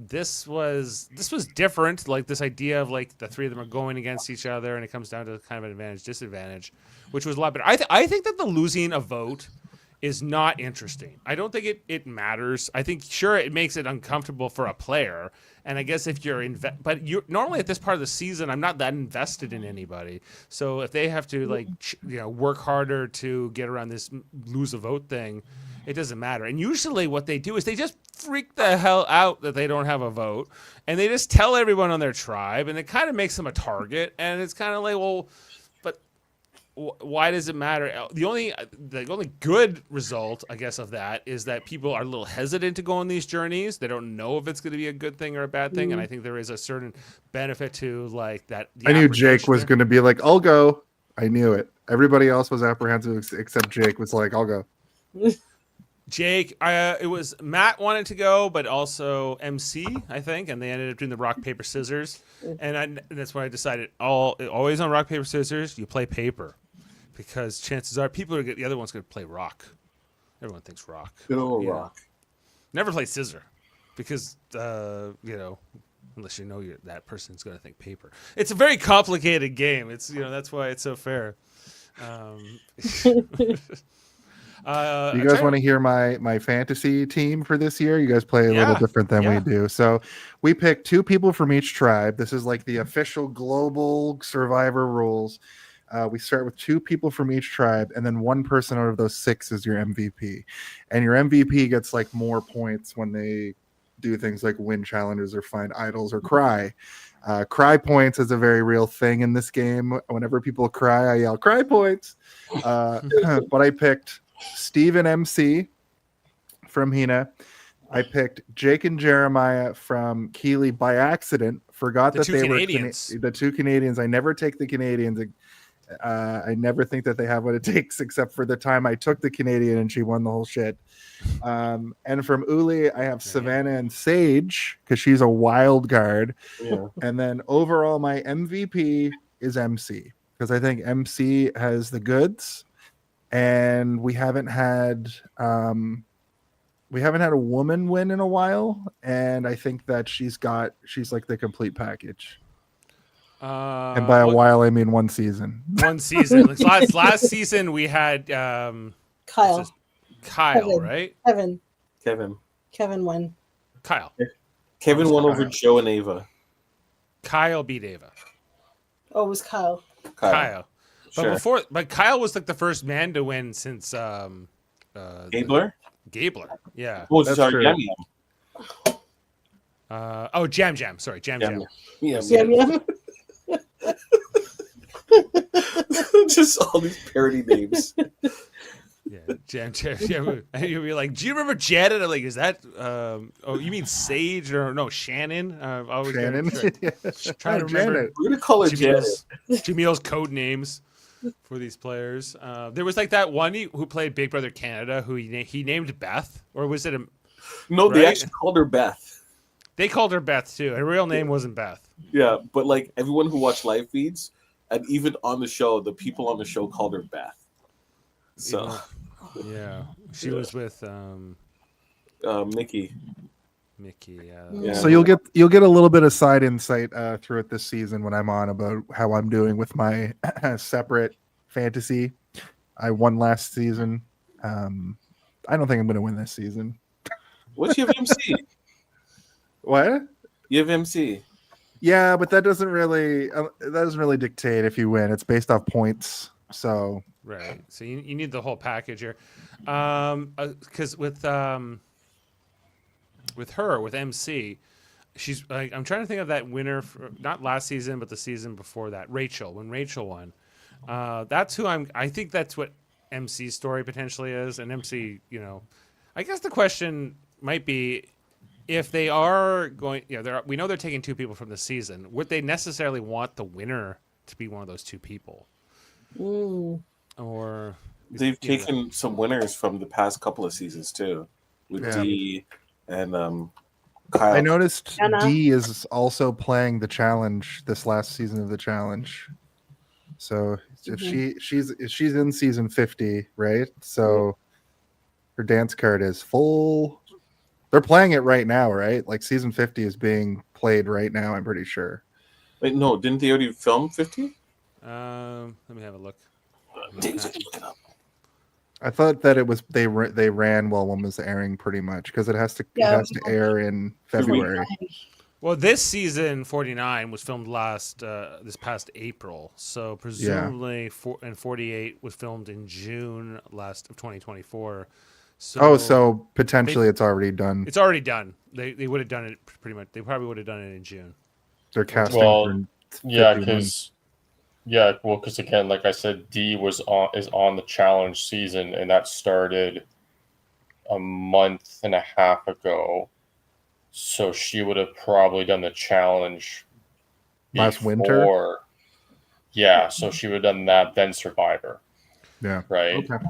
This was different. Like this idea of like the three of them are going against each other, and it comes down to kind of an advantage disadvantage, which was a lot better. I think that the losing a vote is not interesting. I don't think it matters. I think sure it makes it uncomfortable for a player, and I guess if you're but you normally at this part of the season, I'm not that invested in anybody. So if they have to work harder to get around this lose a vote thing, it doesn't matter. And usually what they do is they just freak the hell out that they don't have a vote, and they just tell everyone on their tribe, and it kind of makes them a target. And it's kind of like, well, but why does it matter? The only good result, I guess, of that is that people are a little hesitant to go on these journeys. They don't know if it's going to be a good thing or a bad thing, and I think there is a certain benefit to like that. I knew Jake was going to be like, "I'll go." I knew it. Everybody else was apprehensive except Jake was like, "I'll go." Jake, it was Matt wanted to go, but also MC, I think, and they ended up doing the rock, paper, scissors. And that's why I decided always on rock, paper, scissors, you play paper. Because chances are the other one's going to play rock. Everyone thinks rock. Good old rock. Never play scissor. Because, unless you know that person's going to think paper. It's a very complicated game. It's that's why it's so fair. You guys want to hear my fantasy team for this year? You guys play a little different than we do. So we pick 2 people from each tribe. This is like the official global Survivor rules. We start with 2 people from each tribe, and then 1 person out of those 6 is your MVP. And your MVP gets like more points when they do things like win challenges or find idols or cry. Cry points is a very real thing in this game. Whenever people cry, I yell cry points. But I picked Steve and MC from Hina. I picked Jake and Jeremiah from Keeley by accident. Forgot that they were the 2 Canadians. I never take the Canadians. I never think that they have what it takes, except for the time I took the Canadian and she won the whole shit. And from Uli, I have Savannah and Sage because she's a wild card. Yeah. And then overall, my MVP is MC because I think MC has the goods. And we haven't had a woman win in a while, and I think that she's like the complete package. And by a while, I mean 1 season. 1 season. last season we had Kyle, Kevin, right? Kevin won. Kyle. Kevin won Yeah. over Joe and Ava. Kevin won. Kevin won over Joe and Ava. Kyle. Kyle beat Ava. Oh, it was Kyle. Kyle. Sure. But Kyle was like the first man to win since Gabler? Gabler. Yeah. Oh, That's sorry, true. Yam Yam. Jam Jam. Sorry, Jam Jam. Yeah, Yum, yum. Just all these parody names. Yeah, Jam Jam. Yeah, and you'll be like, "Do you remember Janet?" I'm like, "Is that? Oh, you mean Sage or no Shannon?" Always Shannon. trying to remember Janet. We're gonna call her Janet. Jameel's code names for these players. There was like that one who played Big Brother Canada who he named Beth, or was it a? No, they Right? actually called her Beth. They called her Beth too. Her real name wasn't Beth. Yeah, but like everyone who watched live feeds, and even on the show, the people on the show called her Beth. So, Yeah, she was with Mickey. Mickey. Yeah. So you'll get a little bit of side insight throughout this season when I'm on about how I'm doing with my separate fantasy. I won last season. I don't think I'm going to win this season. What's your MC? What? You have MC. Yeah, but that doesn't really dictate if you win. It's based off points. So Right. So you need the whole package here. Because with her, with MC, she's like, I'm trying to think of that winner for, not last season, but the season before that, Rachel, when Rachel won. That's who I think that's what MC's story potentially is. And MC, I guess the question might be if they are going, we know they're taking two people from the season. Would they necessarily want the winner to be one of those two people? Or They've taken some winners from the past couple of seasons too, with D and Kyle. I noticed Anna. D is also playing the challenge this last season of the challenge. So if she's in season 50, right? So her dance card is full. They're playing it right now, right? Like season 50 is being played right now, I'm pretty sure. Wait, no, didn't they already film 50? let me have a look. Dave's looking it up. I thought that it was they ran while one was airing pretty much because it has to air in February. Well, this season 49 was filmed this past April, so presumably 48 was filmed in June of 2024. So potentially it's already done. It's already done. They would have done it pretty much. They probably would have done it in June. They're casting. Because again, like I said, D is on the challenge season, and that started a month and a half ago. So she would have probably done the challenge last winter. Yeah, so she would have done that, then Survivor. Yeah. Right. Okay.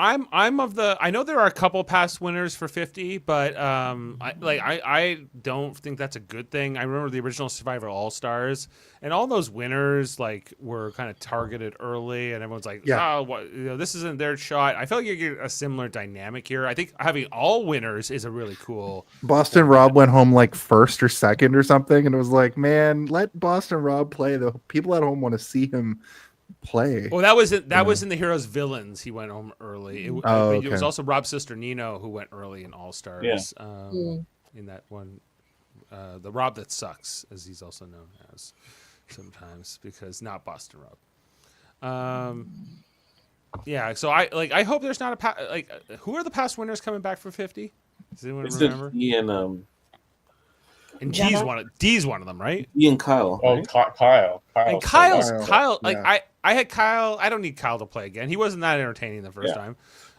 I'm of the. I know there are a couple past winners for 50, but I don't think that's a good thing. I remember the original Survivor All Stars, and all those winners were kind of targeted early, and everyone's like, this isn't their shot. I feel like you get a similar dynamic here. I think having all winners is a really cool. Boston Rob went home like first or second or something, and it was like, man, let Boston Rob play. The people at home want to see him play. Well, that was in the Heroes Villains. He went home early. It was also Rob's sister Nino who went early in All Stars. In that one, the Rob that sucks, as he's also known as sometimes, because not Boston Rob. So I hope there's not who are the past winners coming back for 50? Does anyone remember? And D's one of them, right? D and Kyle. Oh, right? Kyle. And Kyle. Yeah. I had Kyle. I don't need Kyle to play again. He wasn't that entertaining the first time.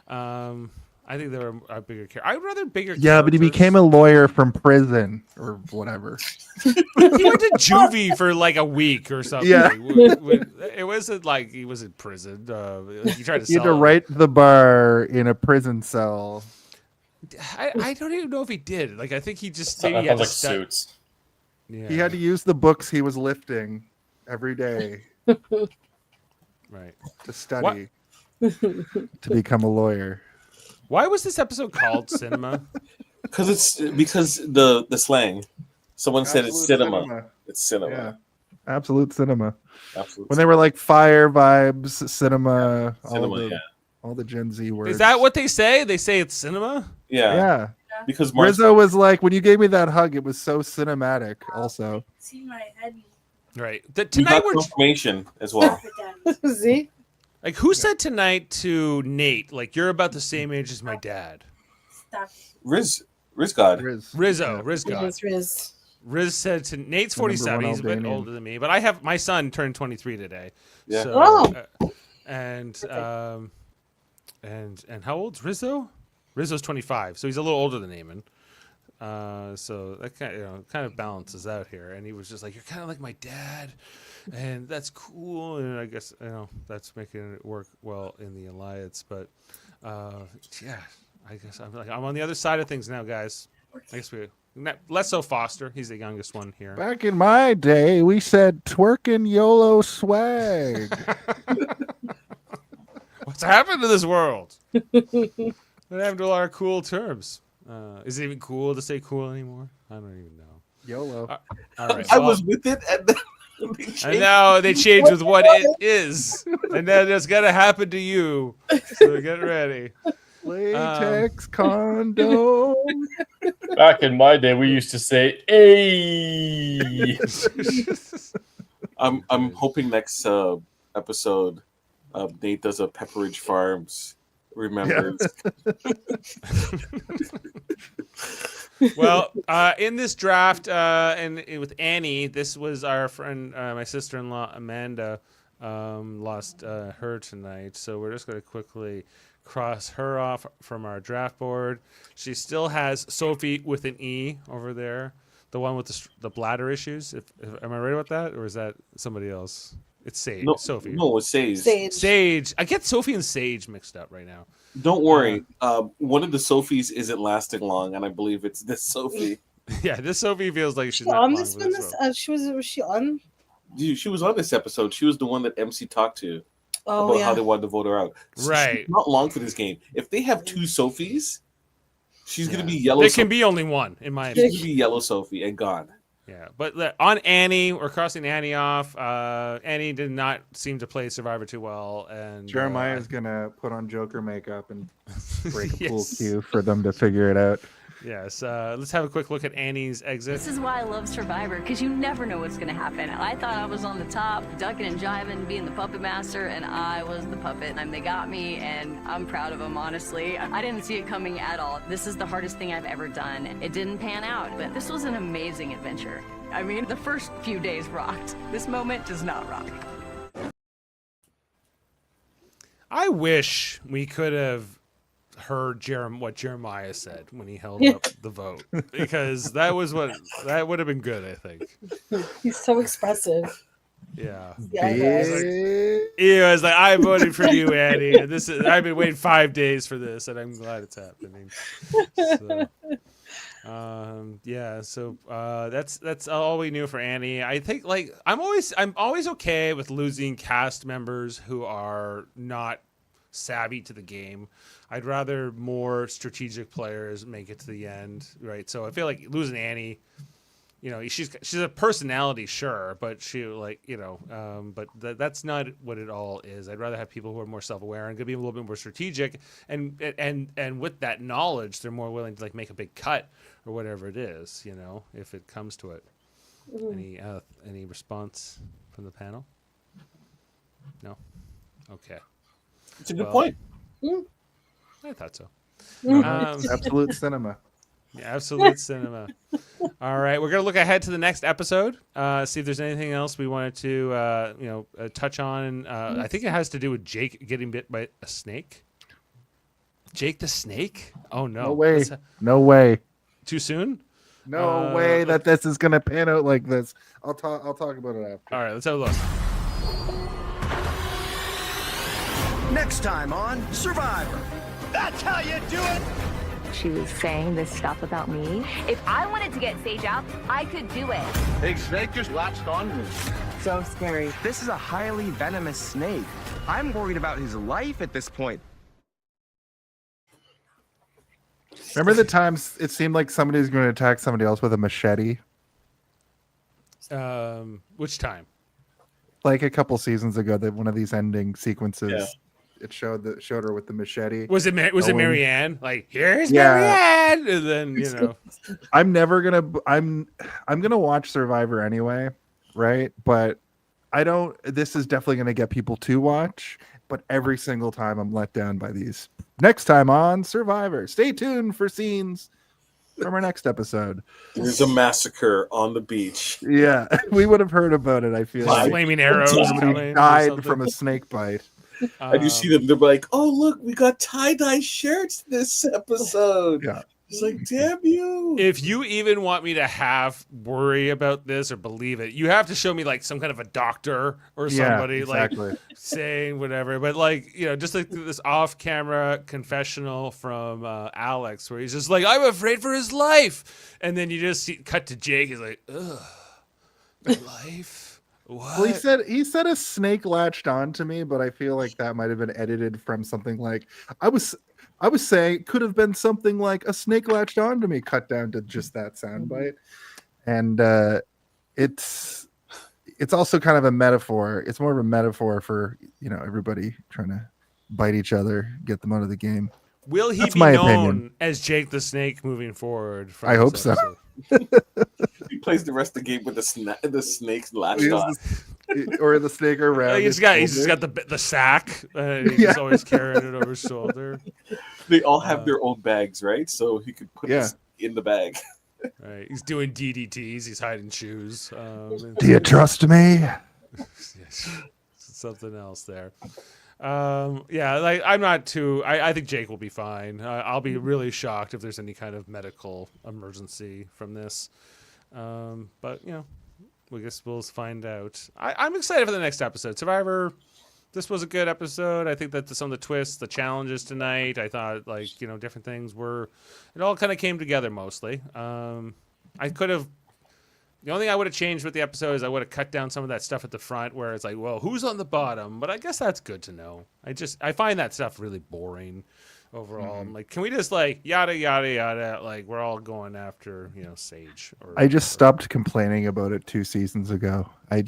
I think there were a bigger character. I'd rather bigger. Yeah, but he became a lawyer from prison or whatever. He went to juvie for like a week or something. Yeah. It wasn't like he was in prison. He tried to He had sell. to write the bar in a prison cell. I don't even know if he did. Like, I think he just That maybe had sounds to like step- Suits. Yeah. He had to use the books he was lifting every day Right. to study to become a lawyer. Why was this episode called Cinema? Because the slang. Someone said it's cinema. It's cinema. Yeah. Absolute cinema. Absolute When they were like fire vibes, cinema, cinema, all the Gen Z words. Is that what they say? They say it's cinema? yeah. Yeah. Because Rizzo was like, when you gave me that hug, it was so cinematic. Also, See my head. Right. We Tonight got we're confirmation as well. See? like, who said tonight to Nate, like, you're about the same age as my dad? Stop. Riz God. Rizzo, Riz God. Riz. Riz said to Nate's The number 47. one He's a bit Albanian. older than me, but I have my son turned 23 today. Yeah. So, Oh. and how old's Rizzo? Rizzo's 25, so he's a little older than Eamon. So that kind of balances out here. And he was just like, "You're kind of like my dad, and that's cool." And I guess that's making it work well in the alliance. But yeah, I guess I'm on the other side of things now, guys. I guess less so Foster. He's the youngest one here. Back in my day, we said twerking YOLO swag. What's happened to this world? What happened to all our cool terms? Is it even cool to say cool anymore? I don't even know. YOLO. All right. I well, was with it, and then they and changed. now they change with what it is, and then it's gonna happen to you. So get ready. Latex condom. Back in my day, we used to say, "Hey." I'm hoping next episode, Nate does a Pepperidge Farms remembers. Well, in this draft, and with Annie, this was our friend, my sister-in-law Amanda, lost her tonight. So we're just going to quickly cross her off from our draft board. She still has Sophie with an E over there, the one with the bladder issues. Am I right about that, or is that somebody else? It's Sage. No, Sophie. No, it's Sage. Sage. I get Sophie and Sage mixed up right now. Don't worry. One of the Sophies isn't lasting long, and I believe it's this Sophie. Yeah, this Sophie feels like she's She not on long this for one? this role. Was she on? Dude, she was on this episode. She was the one that MC talked to Oh, about yeah. how they wanted to vote her out. Right. She's not long for this game. If they have two Sophies, she's going to be Yeah. yellow. There can be only one, in my She's opinion. going to be yellow Sophie and gone. Yeah, but on Annie, we're crossing Annie off. Annie did not seem to play Survivor too well, and Jeremiah's gonna put on Joker makeup and break a pool Yes. cue for them to figure it out. Yes, let's have a quick look at Annie's exit. This is why I love Survivor, because you never know what's going to happen. I thought I was on the top, ducking and jiving, being the puppet master, and I was the puppet. And they got me, and I'm proud of them, honestly. I didn't see it coming at all. This is the hardest thing I've ever done. It didn't pan out, but this was an amazing adventure. I mean, the first few days rocked. This moment does not rock. I wish we could have heard what Jeremiah said when he held up the vote, because that would have been good, I think. He's so expressive. Yeah. Yeah, he was. He was like, "I voted for you, Annie, and I've been waiting 5 days for this, and I'm glad it's happening." So, that's all we knew for Annie. I think, like, I'm always okay with losing cast members who are not savvy to the game. I'd rather more strategic players make it to the end, right? So I feel like losing Annie, she's a personality, sure, but that's not what it all is. I'd rather have people who are more self-aware and could be a little bit more strategic, and with that knowledge, they're more willing to, like, make a big cut or whatever it is, if it comes to it. Any response from the panel? No. Okay. It's a good point. I thought so. Absolute cinema. Yeah, absolute cinema. All right, we're gonna look ahead to the next episode. See if there's anything else we wanted to, touch on. I think it has to do with Jake getting bit by a snake. Jake the snake? Oh no! No way. No way. Too soon? No way that this is gonna pan out like this. I'll talk about it after. All right, let's have a look. Next time on Survivor. That's how you do it. She was saying this stuff about me. If I wanted to get Sage out, I could do it. Big snake just latched on me. So scary. This is a highly venomous snake. I'm worried about his life at this point. Remember the times it seemed like somebody's going to attack somebody else with a machete? Which time? Like a couple seasons ago, that one of these ending sequences, Yeah. it showed her with the machete. Was it Marianne? Like, here's Yeah. Marianne, and then I'm gonna watch Survivor anyway, right? But I don't. This is definitely going to get people to watch. But every single time I'm let down by these. Next time on Survivor, stay tuned for scenes from our next episode. There's a massacre on the beach. Yeah, we would have heard about it. I feel Just like flaming arrows somebody coming or died something. from a snake bite. And you see them, they're like, "Oh, look, we got tie-dye shirts this episode." Yeah. It's like, damn you. If you even want me to half worry about this or believe it, you have to show me like some kind of a doctor or somebody exactly. like saying whatever. But like, you know, just like this off-camera confessional from Alex, where he's just like, "I'm afraid for his life," and then you just cut to Jake. He's like, "Ugh, life." What? Well, he said a snake latched onto me, but I feel like that might have been edited from something like I was saying it could have been something like a snake latched onto me, cut down to just that soundbite. And it's also kind of a metaphor. It's more of a metaphor for, you know, everybody trying to bite each other, get them out of the game. Will he That's be my known opinion. as Jake the Snake moving forward? From I this hope so. episode? He plays the rest of the game with the snakes latched He on. or the snake around. He's his got shoulder. the sack. He's Yeah. just always carrying it over his shoulder. They all have their own bags, right? So he could put Yeah. this in the bag. Right. He's doing DDTs. He's hiding shoes. Do you trust me? Something else there. Yeah, like I'm not too. I think Jake will be fine. I'll be really shocked if there's any kind of medical emergency from this. But you know, we guess we'll find out. I'm excited for the next episode. Survivor. This was a good episode. I think that some of the twists, the challenges tonight, I thought like, you know, different things were. It all kind of came together mostly. I could have. The only thing I would have changed with the episode is I would have cut down some of that stuff at the front where it's like, well, who's on the bottom? But I guess that's good to know. I find that stuff really boring overall. I'm like, can we just like yada yada yada? Like we're all going after, you know, Sage. I just stopped complaining about it 2 seasons ago. I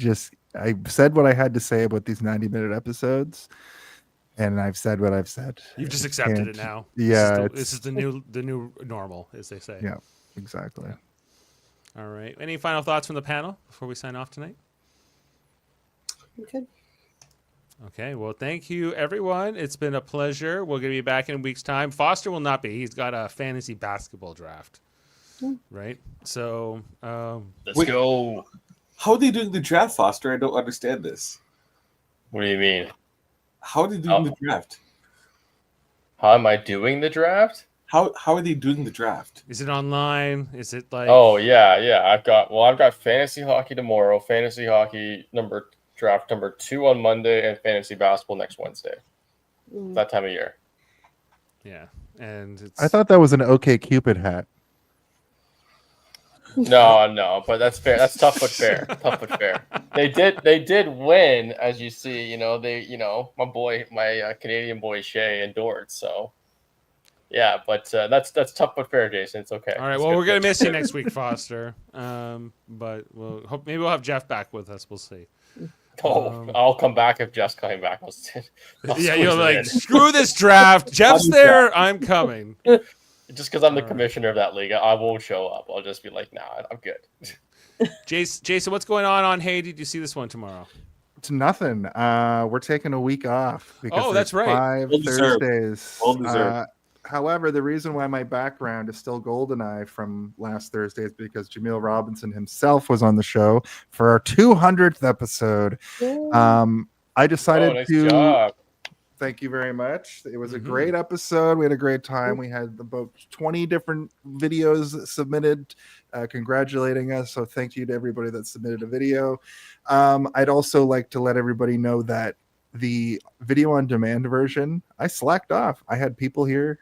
said what I had to say about these 90-minute episodes, and I've said what I've said. You've just accepted And it now. Yeah, this is the new normal, as they say. Yeah, exactly. All right. Any final thoughts from the panel before we sign off tonight? Okay. Okay. Well, thank you, everyone. It's been a pleasure. We're going to be back in a week's time. Foster will not be. He's got a fantasy basketball draft. Right? So, Let's go. How are they doing the draft, Foster? I don't understand this. What do you mean? How are they doing the draft? How am I doing the draft? How are they doing the draft? Is it online? Is it like? Oh yeah. I've got fantasy hockey tomorrow, fantasy hockey draft number 2 on Monday, and fantasy basketball next Wednesday. That time of year. Yeah, and it's. I thought that was an OK Cupid hat. No, but that's fair. That's tough but fair. Tough but fair. They did win, as you see. My boy, my Canadian boy Shea endured. So. Yeah, but that's tough but fair, Jason. It's okay. All right. Well, we're gonna miss you next week, Foster. But maybe we'll have Jeff back with us. We'll see. I'll come back if Jeff's coming back. Yeah, you're like, screw this draft. Jeff's there. I'm coming. Just because I'm the commissioner of that league, I won't show up. I'll just be like, nah, I'm good. Jason, what's going on? Hey, did you see this one tomorrow? It's nothing. We're taking a week off because that's right. 5 Well deserved. Thursdays. Well deserved. However, the reason why my background is still GoldenEye from last Thursday is because Jaemeel Robinson himself was on the show for our 200th episode. I decided nice to job. thank you very much. It was a great episode. We had a great time. We had about 20 different videos submitted congratulating us. So thank you to everybody that submitted a video. I'd also like to let everybody know that the video on demand version, I slacked off. I had people here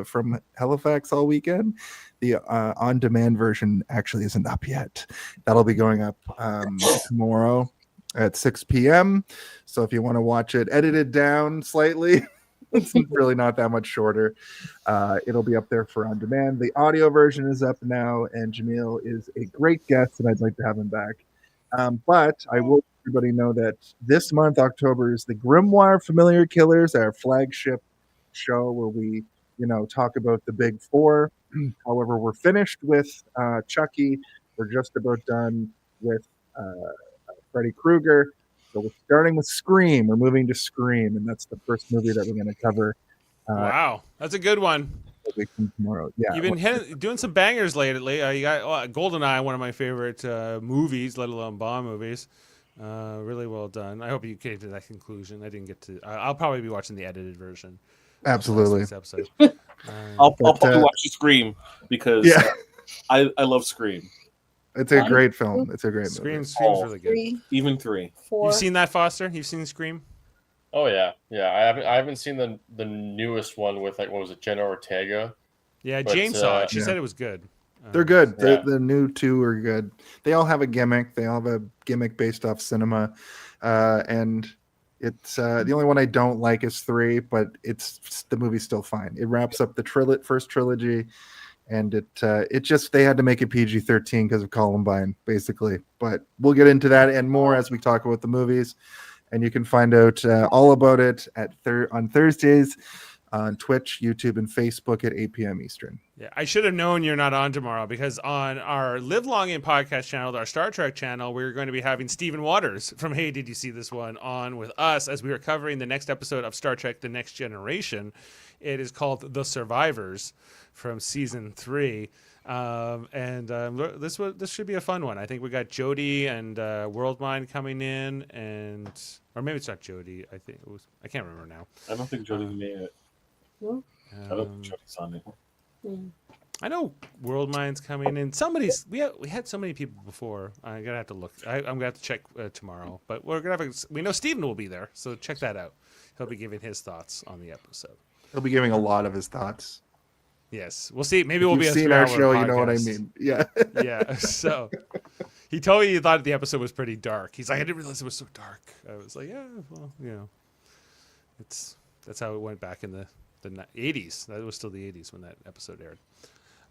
from Halifax all weekend. The on demand version actually isn't up yet. That'll be going up tomorrow at 6 p.m. So if you want to watch it edited down slightly, it's really not that much shorter. It'll be up there for on demand. The audio version is up now, and Jaemeel is a great guest, and I'd like to have him back. But I will let everybody know that this month, October, is the Grimoire Familiar Killers, our flagship show where we, talk about the big four. However, we're finished with Chucky. We're just about done with Freddy Krueger. So we're starting with Scream. We're moving to Scream, and that's the first movie that we're going to cover. Wow, that's a good one. A week from tomorrow. Yeah, You've been doing some bangers lately. You got GoldenEye, one of my favorite movies, let alone Bond movies. Really well done. I hope you came to that conclusion. I didn't get to. I'll probably be watching the edited version. Absolutely. Of last week's episode. I'll probably watch Scream because I love Scream. It's a great film. It's a great movie. Scream's really good. Even 3. 4. You've seen that, Foster? You've seen Scream? Oh yeah. I haven't seen the newest one with like what was it, Jenna Ortega? Yeah, Jane saw it. She said it was good. They're good. Yeah. The new 2 are good. They all have a gimmick. They all have a gimmick based off cinema, and it's the only one I don't like is 3, but the movie's still fine. It wraps up the first trilogy, and it just they had to make it PG-13 because of Columbine, basically. But we'll get into that and more as we talk about the movies, and you can find out all about it on Thursdays on Twitch, YouTube, and Facebook at 8 p.m. Eastern. Yeah, I should have known you're not on tomorrow because on our Live Long In podcast channel, our Star Trek channel, we're going to be having Stephen Waters from Hey, Did You See This One on with us as we are covering the next episode of Star Trek The Next Generation. It is called The Survivors from season 3. This should be a fun one. I think we got Jody and Worldmind coming in, or maybe it's not Jody. I think it was. I can't remember now. I don't think Jody's made it. I don't think Jody's on it. I know Worldmind's coming in. We had so many people before. I'm gonna have to look. I'm gonna have to check tomorrow. But we're gonna we know Steven will be there, so check that out. He'll be giving his thoughts on the episode. He'll be giving a lot of his thoughts. Yes, we'll see. Maybe we'll be seen our show. You know what I mean? Yeah. Yeah. So he told me he thought the episode was pretty dark. He's like, I didn't realize it was so dark. I was like, yeah, well, that's how it went back in the 80s. That was still the 80s when that episode aired.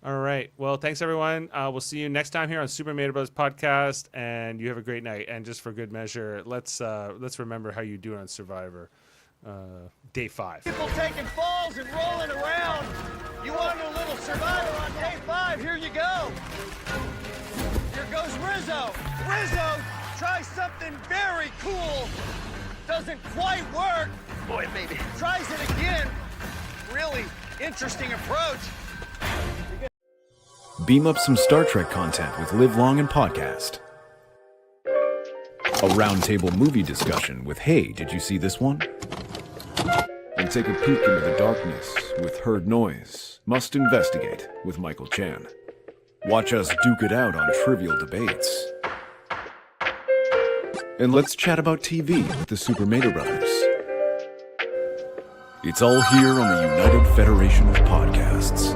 All right. Well, thanks everyone. We'll see you next time here on Super Mario Bros. Podcast, and you have a great night. And just for good measure, let's remember how you do on Survivor, day 5. People taking falls and rolling around. You want a little Survivor on day 5? Here you go. Here goes Rizzo. Rizzo tries something very cool. Doesn't quite work. Boy, maybe. Tries it again. Really interesting approach. Beam up some Star Trek content with Live Long and Podcast. A roundtable movie discussion with Hey, Did You See This One? And take a peek into the darkness with Heard Noise, Must Investigate with Michael Chan. Watch us duke it out on trivial debates. And let's chat about TV with the Super Mario Brothers. It's all here on the United Federation of Podcasts.